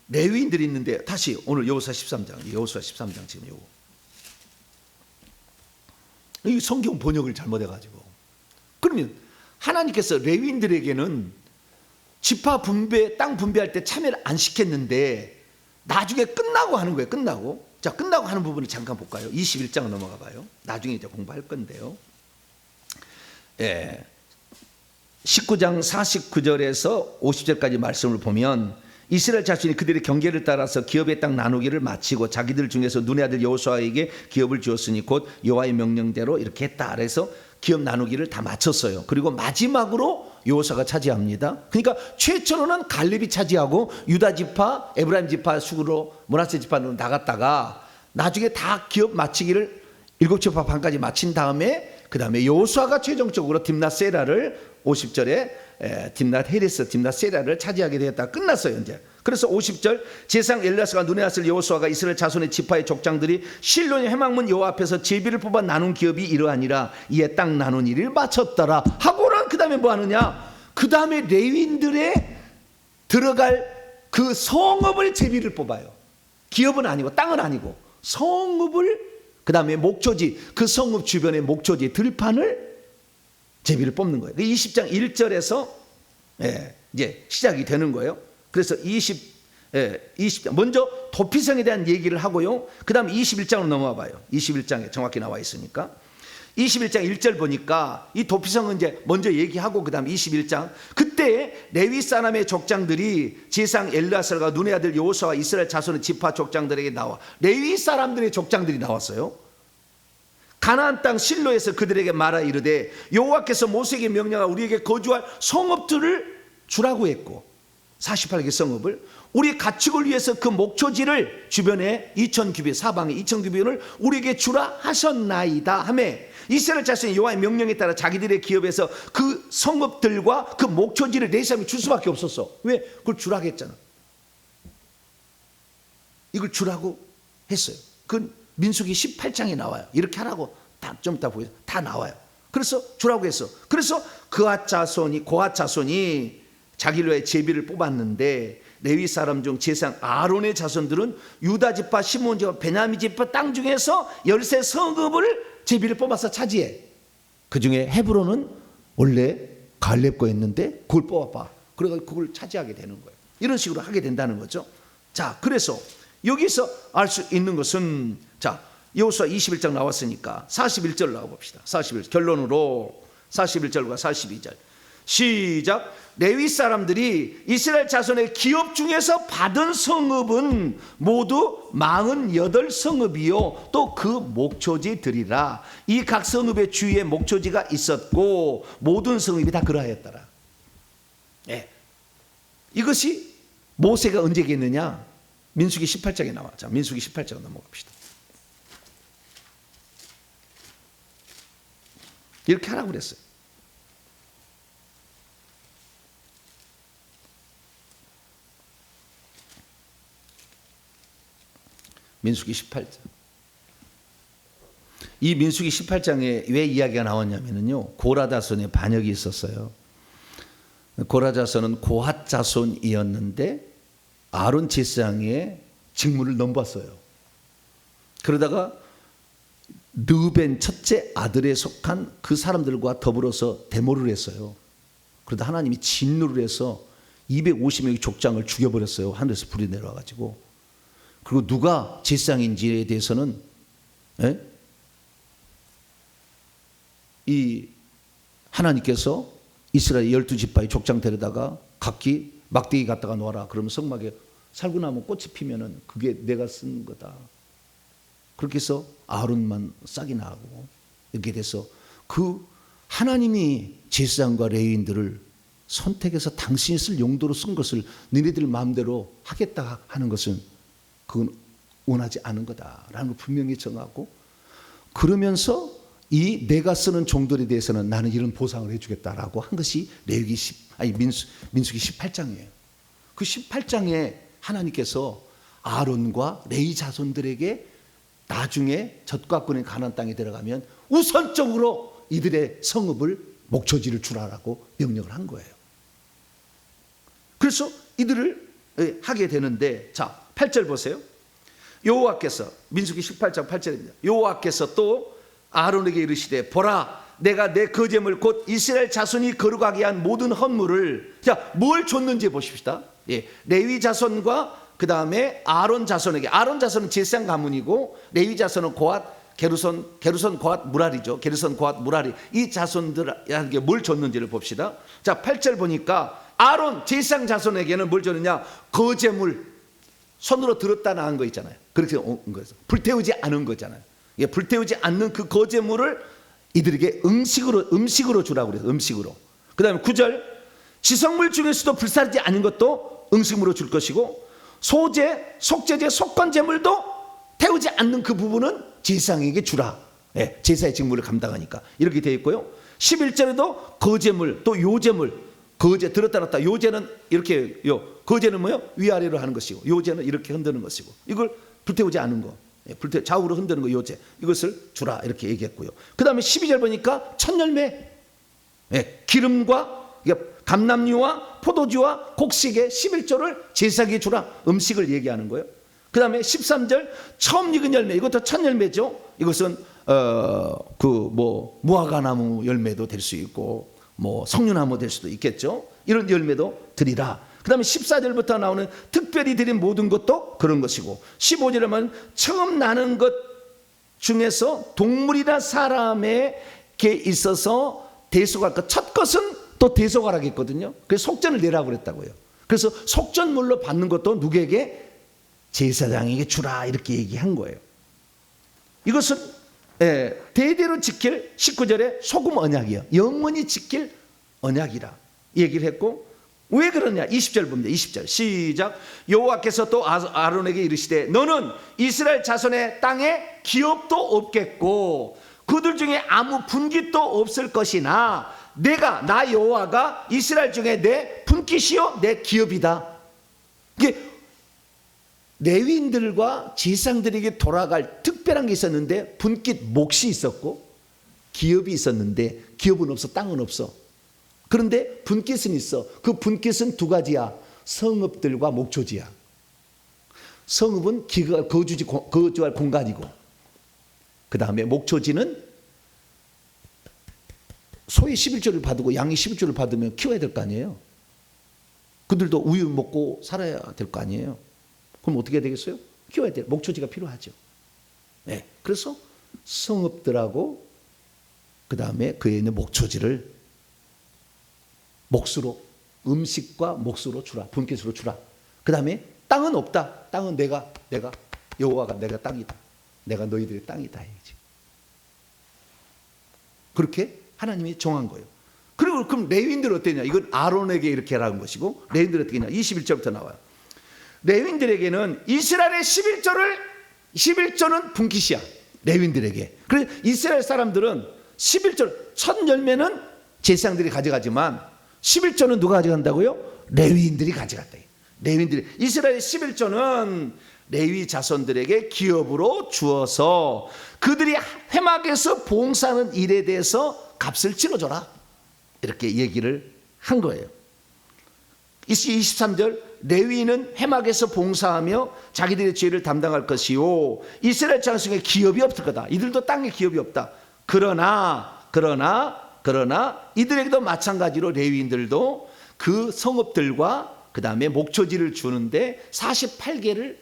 레위인들이 있는데, 다시 오늘 여호수아 13장 지금 요거. 이 성경 번역을 잘못해가지고, 그러면 하나님께서 레위인들에게는 지파 분배, 땅 분배할 때 참여를 안 시켰는데 나중에 끝나고 하는 거예요. 끝나고. 자, 끝나고 하는 부분을 잠깐 볼까요? 21장을 넘어가 봐요. 나중에 이제 공부할 건데요. 19장 49절에서 50절까지 말씀을 보면, 이스라엘 자손이 그들의 경계를 따라서 기업의 땅 나누기를 마치고 자기들 중에서 눈의 아들 여호수아에게 기업을 주었으니 곧 여호와의 명령대로 이렇게 했다. 그래서 기업 나누기를 다 마쳤어요. 그리고 마지막으로 여호수아가 차지합니다. 그러니까 최초로는 갈렙이 차지하고 유다 지파, 에브라임 지파 숙으로 므낫세 지파로 나갔다가 나중에 다 기업 마치기를 7지파 반까지 마친 다음에 그 다음에 여호수아가 최종적으로 딥낫세라를 50절에 딥낫 헤레스, 딥낫 세라를 차지하게 되었다. 끝났어요 이제. 그래서 50절, 제사장 엘리야스가 눈에 왔을 여호수아가 이스라엘 자손의 지파의 족장들이 실로의 회막문 여호와 앞에서 제비를 뽑아 나눈 기업이 이러하니라. 이에 땅 나눈 일을 마쳤더라 하고는 그 다음에 뭐 하느냐, 그 다음에 레위인들의 들어갈 그 성읍을 제비를 뽑아요. 기업은 아니고 땅은 아니고 성읍을, 그 다음에 목초지, 그 성읍 주변의 목초지 들판을 제비를 뽑는 거예요. 20장 1절에서 이제 시작이 되는 거예요. 그래서 20장 먼저 도피성에 대한 얘기를 하고요. 그 다음에 21장으로 넘어와 봐요. 21장에 정확히 나와 있으니까 21장 1절 보니까 이 도피성은 이제 먼저 얘기하고, 그 다음 21장, 그때 레위 사람의 족장들이 제사장 엘리야스가 눈의 아들 여호수아와 이스라엘 자손의 지파 족장들에게 나와, 레위 사람들의 족장들이 나왔어요. 가나안 땅 실로에서 그들에게 말하 이르되 여호와께서 모세에게 명령하 우리에게 거주할 성읍들을 주라고 했고, 48개 성읍을 우리 가축을 위해서 그 목초지를 주변에 2000규빗, 사방에 2000규빗을 우리에게 주라 하셨나이다 하매, 이스라엘 자손이 여호와의 명령에 따라 자기들의 기업에서 그 성읍들과 그 목초지를 네 사람이 줄 수밖에 없었어. 왜? 그걸 주라고 했잖아. 이걸 주라고 했어요. 그 민수기 18장에 나와요. 이렇게 하라고 좀 이따 보여요. 다 나와요. 그래서 주라고 했어. 그래서 고핫 자손이 자기로의 제비를 뽑았는데, 레위 사람 중 제사장 아론의 자손들은 유다 지파, 시몬 지파, 베냐민 지파 땅 중에서 13 성읍을 제비를 뽑아서 차지해. 그 중에 헤브론은 원래 갈렙 거였는데 그걸 뽑아봐. 그래서 그걸 차지하게 되는 거예요. 이런 식으로 하게 된다는 거죠. 자, 그래서 여기서 알 수 있는 것은, 자, 여호수아 21장 나왔으니까 41절 나와 봅시다. 41절 결론으로 41절과 42절 시작. 레위 사람들이 이스라엘 자손의 기업 중에서 받은 성읍은 모두 48성읍이요 또 그 목초지들이라. 이 각 성읍의 주위에 목초지가 있었고 모든 성읍이 다 그러하였더라. 이것이 모세가 언제 했느냐? 민수기 18장에 나와. 자, 민수기 18장 넘어갑시다. 이렇게 하라고 그랬어요. 민수기 18장. 이 민수기 18장에 왜 이야기가 나왔냐면요, 고라 자손의 반역이 있었어요. 고라 자손은 고핫 자손이었는데 아론 제사장의 직무를 넘봤어요. 그러다가 르벤 첫째 아들에 속한 그 사람들과 더불어서 데모를 했어요. 그러다 하나님이 진노를 해서 250명의 족장을 죽여버렸어요. 하늘에서 불이 내려와가지고. 그리고 누가 제사장인지에 대해서는 이 하나님께서 이스라엘 12지파의 족장 데려다가 각기 막대기 갖다가 놓아라. 그러면 성막에 살구나무 꽃이 피면은 그게 내가 쓴 거다. 그렇게 해서 아론만 싹이 나고 이렇게 돼서 그 하나님이 제사장과 레위인들을 선택해서 당신이 쓸 용도로 쓴 것을 너희들 마음대로 하겠다 하는 것은 그건 원하지 않은 거다라는 걸 분명히 정하고, 그러면서 이 내가 쓰는 종들에 대해서는 나는 이런 보상을 해주겠다라고 한 것이 민수기 18장이에요. 그 18장에 하나님께서 아론과 레위 자손들에게 나중에 젖과 꿀인 가나안 땅에 들어가면 우선적으로 이들의 성읍을 목초지를 주라라고 명령을 한 거예요. 그래서 이들을 하게 되는데, 자 8절 보세요. 여호와께서, 민수기 18장 8절입니다. 여호와께서 또 아론에게 이르시되 보라, 내가 내 거제물 곧 이스라엘 자손이 거룩하게 한 모든 헌물을, 자 뭘 줬는지 보십시다. 레위 자손과 그 다음에 아론 자손에게, 아론 자손은 제사장 가문이고 레위 자손은 고앗, 게르손, 고앗, 무라리죠. 게르손, 고앗, 무라리, 이 자손들에게 뭘 줬는지를 봅시다. 자 8절 보니까 아론 제사장 자손에게는 뭘 줬느냐? 거제물, 손으로 들었다 나은 거 있잖아요. 그렇게 온 거죠. 불태우지 않은 거잖아요. 불태우지 않는 그 거제물을 이들에게 음식으로 주라고 그래요. 음식으로. 그 다음에 9절, 지성물 중에서도 불사르지 않은 것도 음식으로 줄 것이고, 소제, 속제제, 속건제물도 태우지 않는 그 부분은 제사장에게 주라. 제사의 직무를 감당하니까 이렇게 되어 있고요. 11절에도 거제물, 또 요제물, 거제 들었다 놨다. 요제는 이렇게, 거제는 뭐요? 위아래로 하는 것이고, 요제는 이렇게 흔드는 것이고, 이걸 불태우지 않은 거, 좌우로 흔드는 거 요제, 이것을 주라 이렇게 얘기했고요. 그 다음에 12절 보니까 첫 열매, 기름과 감람류와 포도주와 곡식의 11조를 제사장에게 주라, 음식을 얘기하는 거예요. 그 다음에 13절 처음 익은 열매, 이것도 첫 열매죠. 이것은 무화과나무 열매도 될 수 있고 석류나무 될 수도 있겠죠. 이런 열매도 드리라. 그 다음에 14절부터 나오는 특별히 드린 모든 것도 그런 것이고, 15절에 보면 처음 나는 것 중에서 동물이나 사람에게 있어서 대속할 것, 첫 것은 또 대속하라고 했거든요. 그래서 속전을 내라고 그랬다고요. 그래서 속전물로 받는 것도 누구에게? 제사장에게 주라 이렇게 얘기한 거예요. 이것은 대대로 지킬 19절에 소금 언약이요, 영원히 지킬 언약이라 얘기를 했고, 왜 그러냐? 20절 봅니다. 20절 시작. 여호와께서 또 아론에게 이르시되 너는 이스라엘 자손의 땅에 기업도 없겠고 그들 중에 아무 분깃도 없을 것이나 내가 나 여호와가 이스라엘 중에 내 분깃이요 내 기업이다. 이게 레위인들과 제사장들에게 돌아갈 특별한 게 있었는데, 분깃 몫이 있었고 기업이 있었는데 기업은 없어, 땅은 없어. 그런데 분깃은 있어. 그 분깃은 두 가지야. 성읍들과 목초지야. 성읍은 거주할 공간이고, 그 다음에 목초지는 소의 11조를 받고 양이 11조를 받으면 키워야 될 거 아니에요. 그들도 우유 먹고 살아야 될 거 아니에요. 그럼 어떻게 해야 되겠어요? 키워야 돼. 목초지가 필요하죠. 그래서 성읍들하고 그 다음에 그에 있는 목초지를 몫으로, 음식과 몫으로 주라, 분깃으로 주라. 그 다음에 땅은 없다. 땅은 내가 여호와가 내가 땅이다. 내가 너희들의 땅이다. 그렇게 하나님이 정한 거예요. 그리고 그럼 레위인들 어땠냐? 이건 아론에게 이렇게 하라는 것이고, 레위인들 어떻게 했냐? 21절부터 나와요. 레위인들에게는 이스라엘의 11조는 분깃이야. 레위인들에게. 그래서 이스라엘 사람들은 11조, 첫 열매는 제사장들이 가져가지만 11조는 누가 가져간다고요? 레위인들이 가져갔다. 레위인들이, 이스라엘의 11조는 레위 자손들에게 기업으로 주어서 그들이 회막에서 봉사하는 일에 대해서 값을 치러줘라. 이렇게 얘기를 한 거예요. 23절 레위인은 회막에서 봉사하며 자기들의 죄를 담당할 것이요 이스라엘 자손에게 기업이 없을 거다. 이들도 땅에 기업이 없다. 그러나 이들에게도 마찬가지로 레위인들도 그 성읍들과 그 다음에 목초지를 주는데 48개를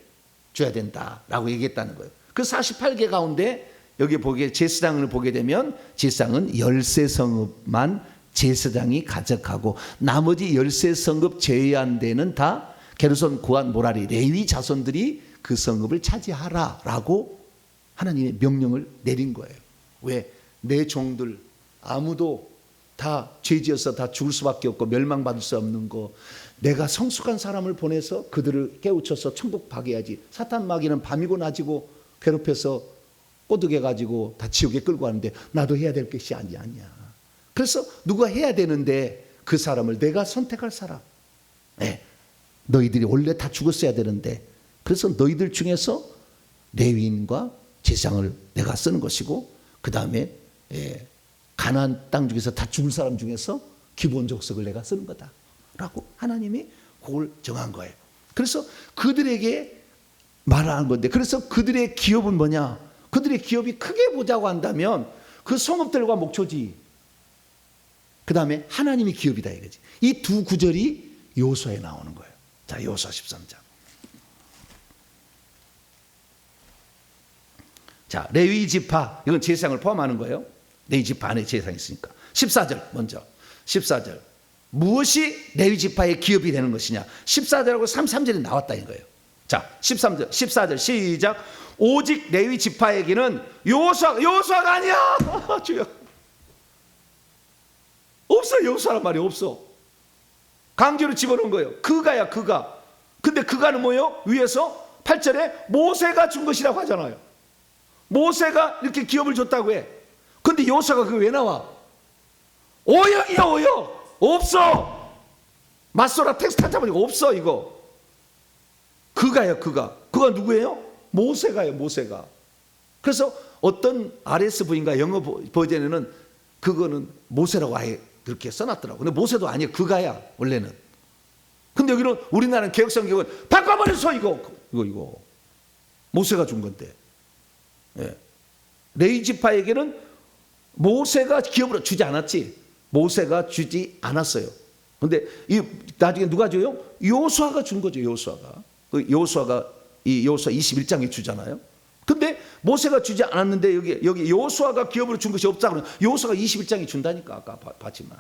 줘야 된다라고 얘기했다는 거예요. 그 48개 가운데 여기 보게 제사장을 보게 되면 제사장은 13성읍만 제사장이 가져가고 나머지 13성읍 제외한 데는 다 게르손, 고한, 모라리, 레위 자손들이 그 성읍을 차지하라라고 하나님의 명령을 내린 거예요. 왜? 내 종들 아무도 다 죄지어서 다 죽을 수밖에 없고 멸망받을 수 없는 거, 내가 성숙한 사람을 보내서 그들을 깨우쳐서 천국 파괴하지. 사탄 마귀는 밤이고 낮이고 괴롭혀서 꼬드겨 가지고 다 지옥에 끌고 가는데 나도 해야 될 것이 아니야. 그래서 누가 해야 되는데 그 사람을 내가 선택할 사람. 네. 너희들이 원래 다 죽었어야 되는데 그래서 너희들 중에서 레위인과 제사장을 내가 쓰는 것이고 그 다음에 가나안 땅 중에서 다 죽을 사람 중에서 기본 족속을 내가 쓰는 거다라고 하나님이 그걸 정한 거예요. 그래서 그들에게 말하는 건데, 그래서 그들의 기업은 뭐냐? 그들의 기업이 크게 보자고 한다면 그 성읍들과 목초지, 그 다음에 하나님이 기업이다 이거지. 이 두 구절이 여호수아에 나오는 거예요. 자, 여호수아 13장. 자, 레위 지파, 이건 제사장을 포함하는 거예요. 레위 지파 안에 제사장이 있으니까. 14절 먼저. 14절. 무엇이 레위 지파의 기업이 되는 것이냐? 14절하고 33절이 나왔다는 거예요. 자, 14절 시작. 오직 레위 지파에게는 여호수아가 아니야. 주여. 없어. 여호수아란 말이 없어. 강제로 집어넣은 거예요. 그가야, 그가. 근데 그가는 뭐예요? 위에서 8절에 모세가 준 것이라고 하잖아요. 모세가 이렇게 기업을 줬다고 해. 근데 여호수아가 그게 왜 나와? 오역이야, 오역. 없어. 맞소라 텍스트 찾아보니까 없어, 이거. 그가요, 그가. 그가 누구예요? 모세가요, 모세가. 그래서 어떤 RSV인가 영어 버전에는 그거는 모세라고 아예 그렇게 써놨더라고. 근데 모세도 아니에요. 그가야, 원래는. 근데 여기는 우리나라는 개혁성경은 바꿔버렸어, 이거. 모세가 준 건데. 예. 레위 지파에게는 모세가 기업으로 주지 않았지. 모세가 주지 않았어요. 근데 이 나중에 누가 줘요? 여호수아가 준 거죠. 여호수아가. 여호수아가 이 여호수아 21장에 주잖아요. 근데 모세가 주지 않았는데 여기 여호수아가 기업으로 준 것이 없다 그러면 여호수아가 21장에 준다니까 아까 봤지만.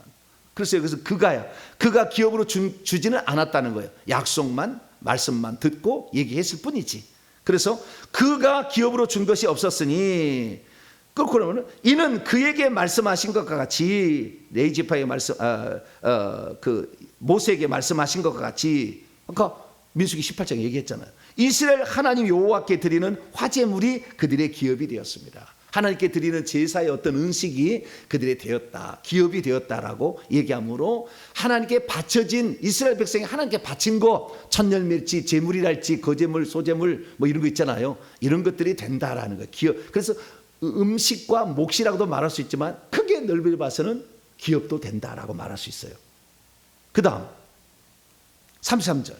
그래서 여기서 그가 기업으로 주지는 않았다는 거예요. 약속만 말씀만 듣고 얘기했을 뿐이지. 그래서 그가 기업으로 준 것이 없었으니 그러면 이는 그에게 말씀하신 것과 같이 레위 지파에게 모세에게 말씀하신 것과 같이 아까 민수기 18장에 얘기했잖아요. 이스라엘 하나님 여호와께 드리는 화제물이 그들의 기업이 되었습니다. 하나님께 드리는 제사의 어떤 음식이 그들의 되었다, 기업이 되었다라고 얘기하므로 하나님께 바쳐진 이스라엘 백성이 하나님께 바친 거, 천열멸치, 제물이랄지 거제물, 소제물 뭐 이런 거 있잖아요. 이런 것들이 된다라는 거예요. 기업. 그래서 음식과 몫이라고도 말할 수 있지만 크게 넓게 봐서는 기업도 된다라고 말할 수 있어요. 그 다음 33절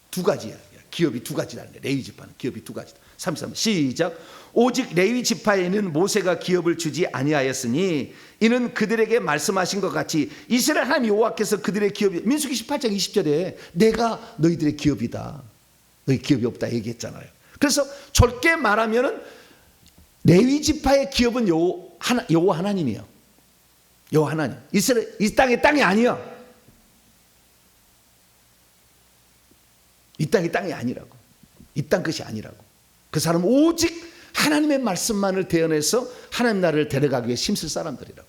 두 가지야. 기업이 두 가지라는 거예요. 레위 지파는 기업이 두 가지다. 33절 시작. 오직 레위 지파에는 모세가 기업을 주지 아니하였으니 이는 그들에게 말씀하신 것 같이 이스라엘 하나님 여호와께서 그들의 기업이, 민수기 18장 20절에 내가 너희들의 기업이다, 너희 기업이 없다 얘기했잖아요. 그래서 절개 말하면은 레위 지파의 기업은 여호와 하나님이에요. 여호와 하나님. 이스라엘 이 땅이 아니야. 이 땅이 아니라고. 이 땅 것이 아니라고. 그 사람은 오직 하나님의 말씀만을 대언해서 하나님 나라를 데려가기 위해 힘쓸 사람들이라고.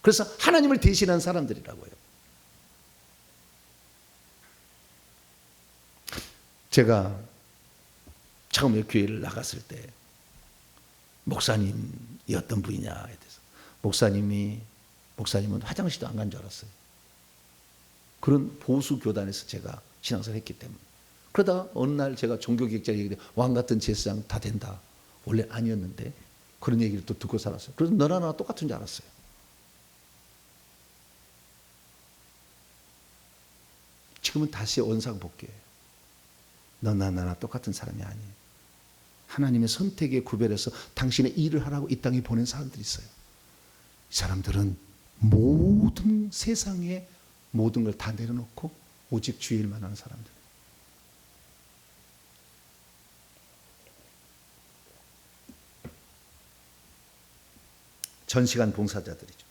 그래서 하나님을 대신한 사람들이라고요. 제가 처음에 교회를 나갔을 때 목사님이 어떤 분이냐에 대해서 목사님은 화장실도 안 간 줄 알았어요. 그런 보수 교단에서 제가 신앙생활을 했기 때문에. 그러다가 어느 날 제가 종교개혁자 얘기를 왕 같은 제사장 다 된다. 원래 아니었는데 그런 얘기를 또 듣고 살았어요. 그래서 너나 나나 똑같은 줄 알았어요. 지금은 다시 원상 복귀해요. 너나 나나 똑같은 사람이 아니에요. 하나님의 선택에 구별해서 당신의 일을 하라고 이 땅에 보낸 사람들이 있어요. 이 사람들은 모든 세상의 모든 걸 다 내려놓고 오직 주의 일만 하는 사람들. 전시간 봉사자들이죠.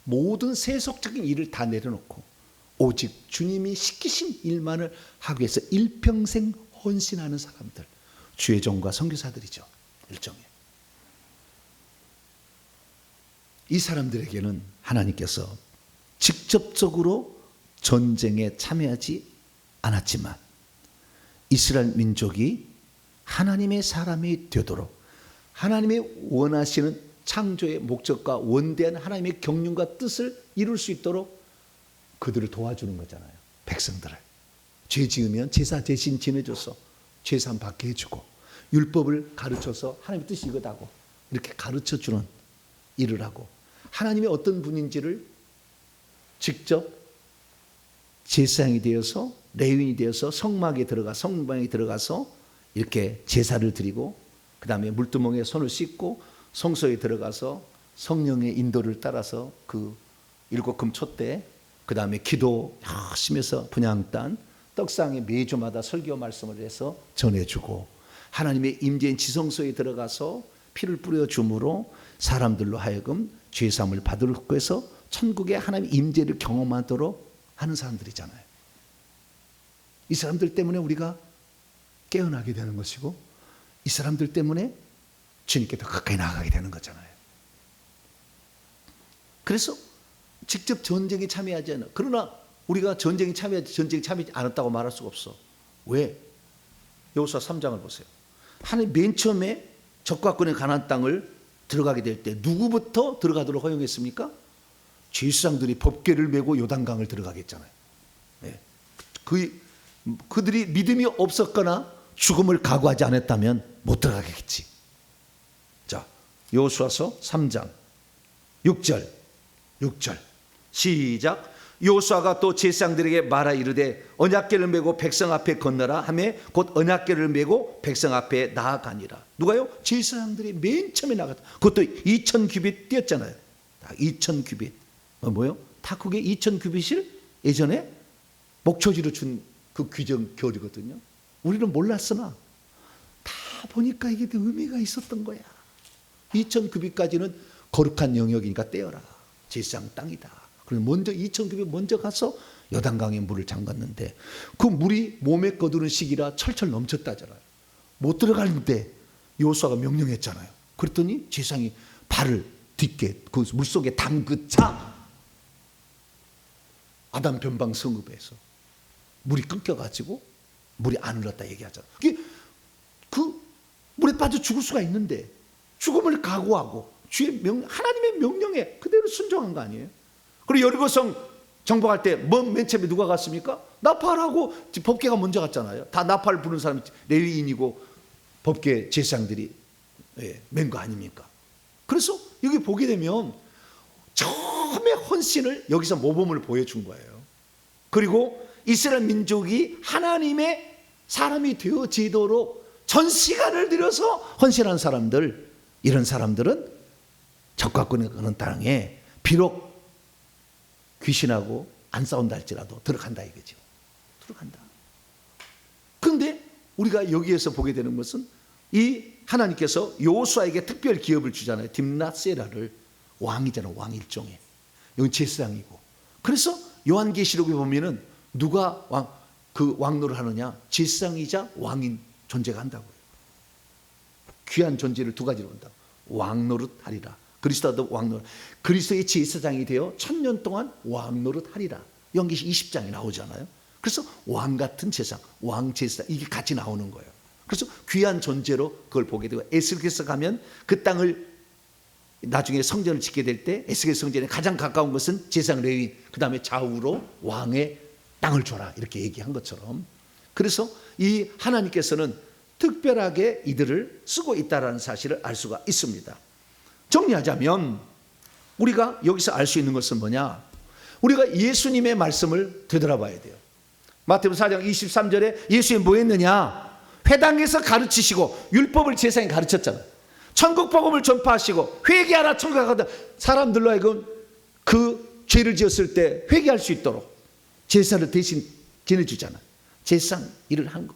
모든 세속적인 일을 다 내려놓고 오직 주님이 시키신 일만을 하기 위해서 일평생 헌신하는 사람들, 주의 종과 선교사들이죠. 일종의. 이 사람들에게는 하나님께서 직접적으로 전쟁에 참여하지 않았지만 이스라엘 민족이 하나님의 사람이 되도록 하나님의 원하시는 창조의 목적과 원대한 하나님의 경륜과 뜻을 이룰 수 있도록 그들을 도와주는 거잖아요. 백성들을. 죄 지으면 제사 대신 지내줘서 죄산 받게 해주고 율법을 가르쳐서 하나님의 뜻이 이거다고 이렇게 가르쳐주는 일을 하고 하나님의 어떤 분인지를 직접 제사장이 되어서 레위인이 되어서 성막에 들어가서 이렇게 제사를 드리고 그 다음에 물두멍에 손을 씻고 성소에 들어가서 성령의 인도를 따라서 그 일곱금 촛대 그 다음에 기도 열심히 해서 분향단 떡상에 매주마다 설교 말씀을 해서 전해주고 하나님의 임재인 지성소에 들어가서 피를 뿌려줌으로 사람들로 하여금 죄사함을 받으려고 해서 천국의 하나님의 임재를 경험하도록 하는 사람들이잖아요. 이 사람들 때문에 우리가 깨어나게 되는 것이고 이 사람들 때문에 주님께 더 가까이 나아가게 되는 거잖아요. 그래서 직접 전쟁에 참여하지 않아. 그러나 우리가 전쟁에 참여하지 않았다고 말할 수가 없어. 왜? 여호수아 3장을 보세요. 하나님 맨 처음에 적과 꾼의 가나안 땅을 들어가게 될 때 누구부터 들어가도록 허용했습니까? 죄수장들이 법궤를 메고 요단강을 들어가겠잖아요. 네. 그들이 믿음이 없었거나 죽음을 각오하지 않았다면 못 들어가겠지. 자, 여호수아서 3장 6절 시작. 여호수아가 또 제사장들에게 말하 이르되 언약궤를 메고 백성 앞에 건너라 하며 곧 언약궤를 메고 백성 앞에 나아가니라. 누가요? 제사장들이 맨 처음에 나갔다. 그것도 2000규빗 뛰었잖아요. 2000규빗. 뭐요? 다 그게 2000규빗을 예전에 목초지로 준 그 규정결이거든요. 우리는 몰랐으나 다 보니까 이게 의미가 있었던 거야. 2000규빗까지는 거룩한 영역이니까 떼어라. 제사장 땅이다. 그래서 먼저 2000규빗 먼저 가서 요단강에 물을 잠갔는데 그 물이 몸에 거두는 시기라 철철 넘쳤다잖아요. 못 들어가는데 여호수아가 명령했잖아요. 그랬더니 제사장이 발을 딛게 그 물속에 담그자 아담 변방 성읍에서 물이 끊겨가지고 물이 안 흘렀다 얘기하잖아요. 그 물에 빠져 죽을 수가 있는데 죽음을 각오하고 하나님의 명령에 그대로 순종한 거 아니에요? 그리고 여리고성 정복할 때 맨 처음에 누가 갔습니까? 나팔하고 법궤가 먼저 갔잖아요. 다 나팔 부는 사람이 레위인이고 법궤 제사장들이 맨 거 아닙니까? 그래서 여기 보게 되면 처음에 헌신을 여기서 모범을 보여준 거예요. 그리고 이스라엘 민족이 하나님의 사람이 되어지도록 전 시간을 들여서 헌신한 사람들, 이런 사람들은 적과 꾼의 땅에 비록 귀신하고 안 싸운다 할지라도 들어간다 이거죠. 들어간다. 그런데 우리가 여기에서 보게 되는 것은 이 하나님께서 여호수아에게 특별 기업을 주잖아요. 딥낫세라를 왕이잖아요. 왕 일종의. 여기 제사장이고. 그래서 요한계시록에 보면은 누가 그 왕노를 하느냐? 제사장이자 왕인 존재가 한다고요. 귀한 존재를 두 가지로 본다고. 왕노릇 하리라. 그리스도도 왕노릇. 그리스도의 제사장이 되어 1000년 동안 왕노릇 하리라. 요한계시 20장에 나오잖아요. 그래서 왕 같은 제사장, 왕 제사장 이게 같이 나오는 거예요. 그래서 귀한 존재로 그걸 보게 되고 에스겔서 가면 그 땅을 나중에 성전을 짓게 될 때 에스겔 성전에 가장 가까운 것은 제사장 레위인, 그 다음에 좌우로 왕의 땅을 줘라 이렇게 얘기한 것처럼 그래서 이 하나님께서는 특별하게 이들을 쓰고 있다는 사실을 알 수가 있습니다. 정리하자면 우리가 여기서 알 수 있는 것은 뭐냐? 우리가 예수님의 말씀을 되돌아봐야 돼요. 마태복음 4장 23절에 예수님이 뭐 했느냐? 회당에서 가르치시고 율법을 제사장이 가르쳤잖아요. 천국 복음을 전파하시고 회개하라 천국 가다 사람들로 하여금 그 죄를 지었을 때 회개할 수 있도록 제사를 대신 지내주잖아요. 제사상 일을 한 거.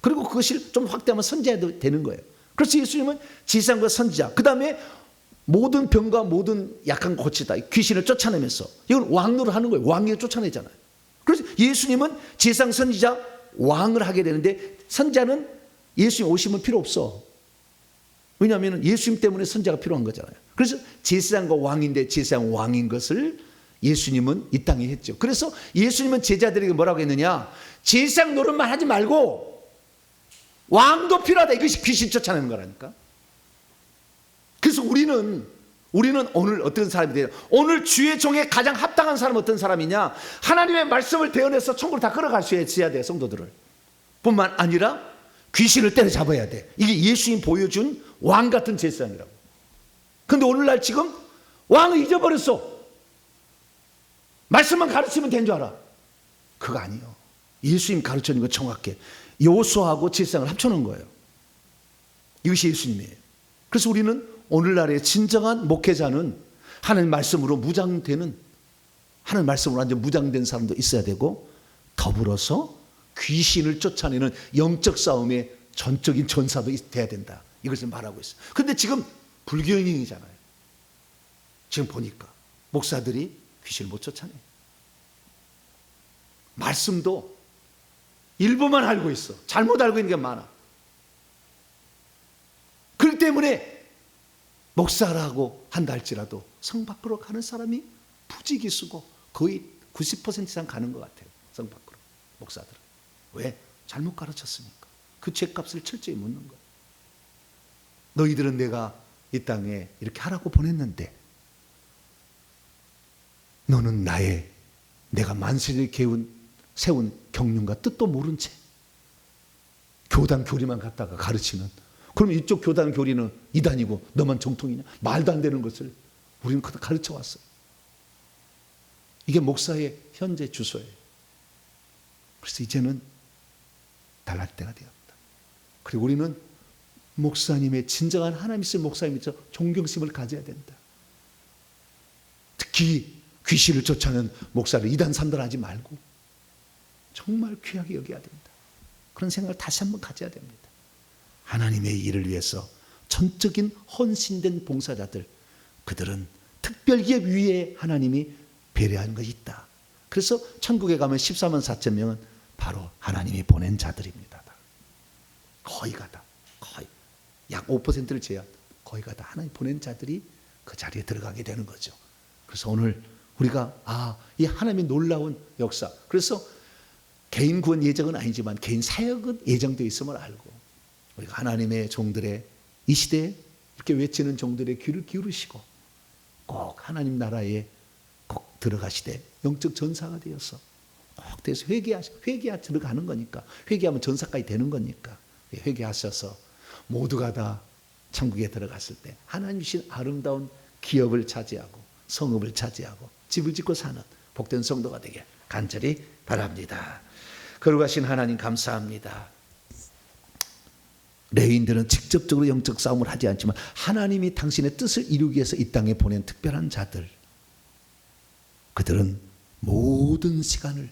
그리고 그것을 좀 확대하면 선지자도 되는 거예요. 그래서 예수님은 제사장과 선지자, 그 다음에 모든 병과 모든 약한 거 고치다, 귀신을 쫓아내면서, 이건 왕노를 하는 거예요. 왕이 쫓아내잖아요. 그래서 예수님은 제사장, 선지자, 왕을 하게 되는데, 선지자는 예수님 오시면 필요 없어. 왜냐하면 예수님 때문에 선지자가 필요한 거잖아요. 그래서 제사장과 왕인데 제사장 왕인 것을 예수님은 이 땅에 했죠. 그래서 예수님은 제자들에게 뭐라고 했느냐, 제사장 노릇만 하지 말고 왕도 필요하다. 이것이 귀신 쫓아내는 거라니까. 그래서 우리는 오늘 어떤 사람이 돼요? 오늘 주의 종에 가장 합당한 사람은 어떤 사람이냐? 하나님의 말씀을 대언해서 천국으로 다 끌어갈 수 있어야 돼, 성도들을. 뿐만 아니라 귀신을 때려잡아야 돼. 이게 예수님 보여준 왕 같은 제사장이라고. 근데 오늘날 지금 왕을 잊어버렸어. 말씀만 가르치면 된 줄 알아. 그거 아니에요. 예수님 가르쳐준 거 정확해. 요소하고 제사장을 합쳐놓은 거예요. 이것이 예수님이에요. 그래서 우리는 오늘날의 진정한 목회자는 하나님 말씀으로 무장되는, 하나님 말씀으로 완전 무장된 사람도 있어야 되고, 더불어서 귀신을 쫓아내는 영적 싸움의 전적인 전사도 돼야 된다. 이것을 말하고 있어요. 그런데 지금 불교인이잖아요. 지금 보니까 목사들이 귀신을 못 쫓아내. 말씀도 일부만 알고 있어. 잘못 알고 있는 게 많아. 그렇기 때문에 목사라고 한다 할지라도 성 밖으로 가는 사람이 부지기수고 거의 90% 이상 가는 것 같아요. 성 밖으로 목사들은. 왜? 잘못 가르쳤으니까. 그 죄값을 철저히 묻는 거예요. 너희들은 내가 이 땅에 이렇게 하라고 보냈는데 너는 내가 만세를 세운 경륜과 뜻도 모른 채 교단 교리만 갖다가 가르치는, 그럼 이쪽 교단 교리는 이단이고 너만 정통이냐? 말도 안 되는 것을 우리는 가르쳐 왔어요. 이게 목사의 현재 주소예요. 그래서 이제는 달랄 때가 되었다. 그리고 우리는 목사님의 진정한 하나님 있을 목사님에서 존경심을 가져야 된다. 특히 귀신을 쫓아내는 목사를 이단 삼단 하지 말고 정말 귀하게 여겨야 된다. 그런 생각을 다시 한번 가져야 됩니다. 하나님의 일을 위해서 전적인 헌신된 봉사자들, 그들은 특별기업 위에 하나님이 배려한 것이 있다. 그래서 천국에 가면 14만 4천 명은 바로 하나님이 보낸 자들입니다. 거의가 다, 거의 약 5%를 제외한 거의가 다 하나님 보낸 자들이 그 자리에 들어가게 되는 거죠. 그래서 오늘 우리가 이 하나님의 놀라운 역사, 그래서 개인 구원 예정은 아니지만 개인 사역은 예정되어 있음을 알고 우리가 하나님의 종들의 이 시대에 이렇게 외치는 종들의 귀를 기울이시고 꼭 하나님 나라에 꼭 들어가시되 영적 전사가 되어서 꼭 돼서 회개하 들어가는 거니까, 회개하면 전사까지 되는 거니까 회개하셔서 모두가 다 천국에 들어갔을 때 하나님 주신 아름다운 기업을 차지하고 성읍을 차지하고 집을 짓고 사는 복된 성도가 되게 간절히 바랍니다. 거룩하신 하나님 감사합니다. 레위인들은 직접적으로 영적 싸움을 하지 않지만 하나님이 당신의 뜻을 이루기 위해서 이 땅에 보낸 특별한 자들, 그들은 모든 시간을,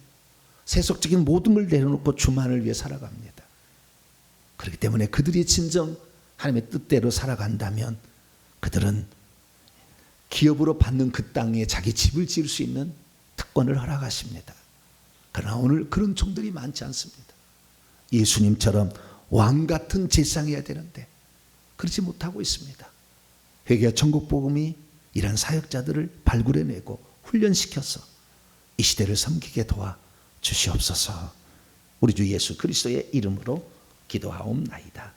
세속적인 모든 걸 내려놓고 주만을 위해 살아갑니다. 그렇기 때문에 그들이 진정 하나님의 뜻대로 살아간다면 그들은 기업으로 받는 그 땅에 자기 집을 지을 수 있는 특권을 허락하십니다. 그러나 오늘 그런 종들이 많지 않습니다. 예수님처럼 왕 같은 제사장이어야 되는데 그렇지 못하고 있습니다. 회개와 천국 복음이 이런 사역자들을 발굴해내고 훈련시켜서 이 시대를 섬기게 도와 주시옵소서. 우리 주 예수 그리스도의 이름으로 기도하옵나이다.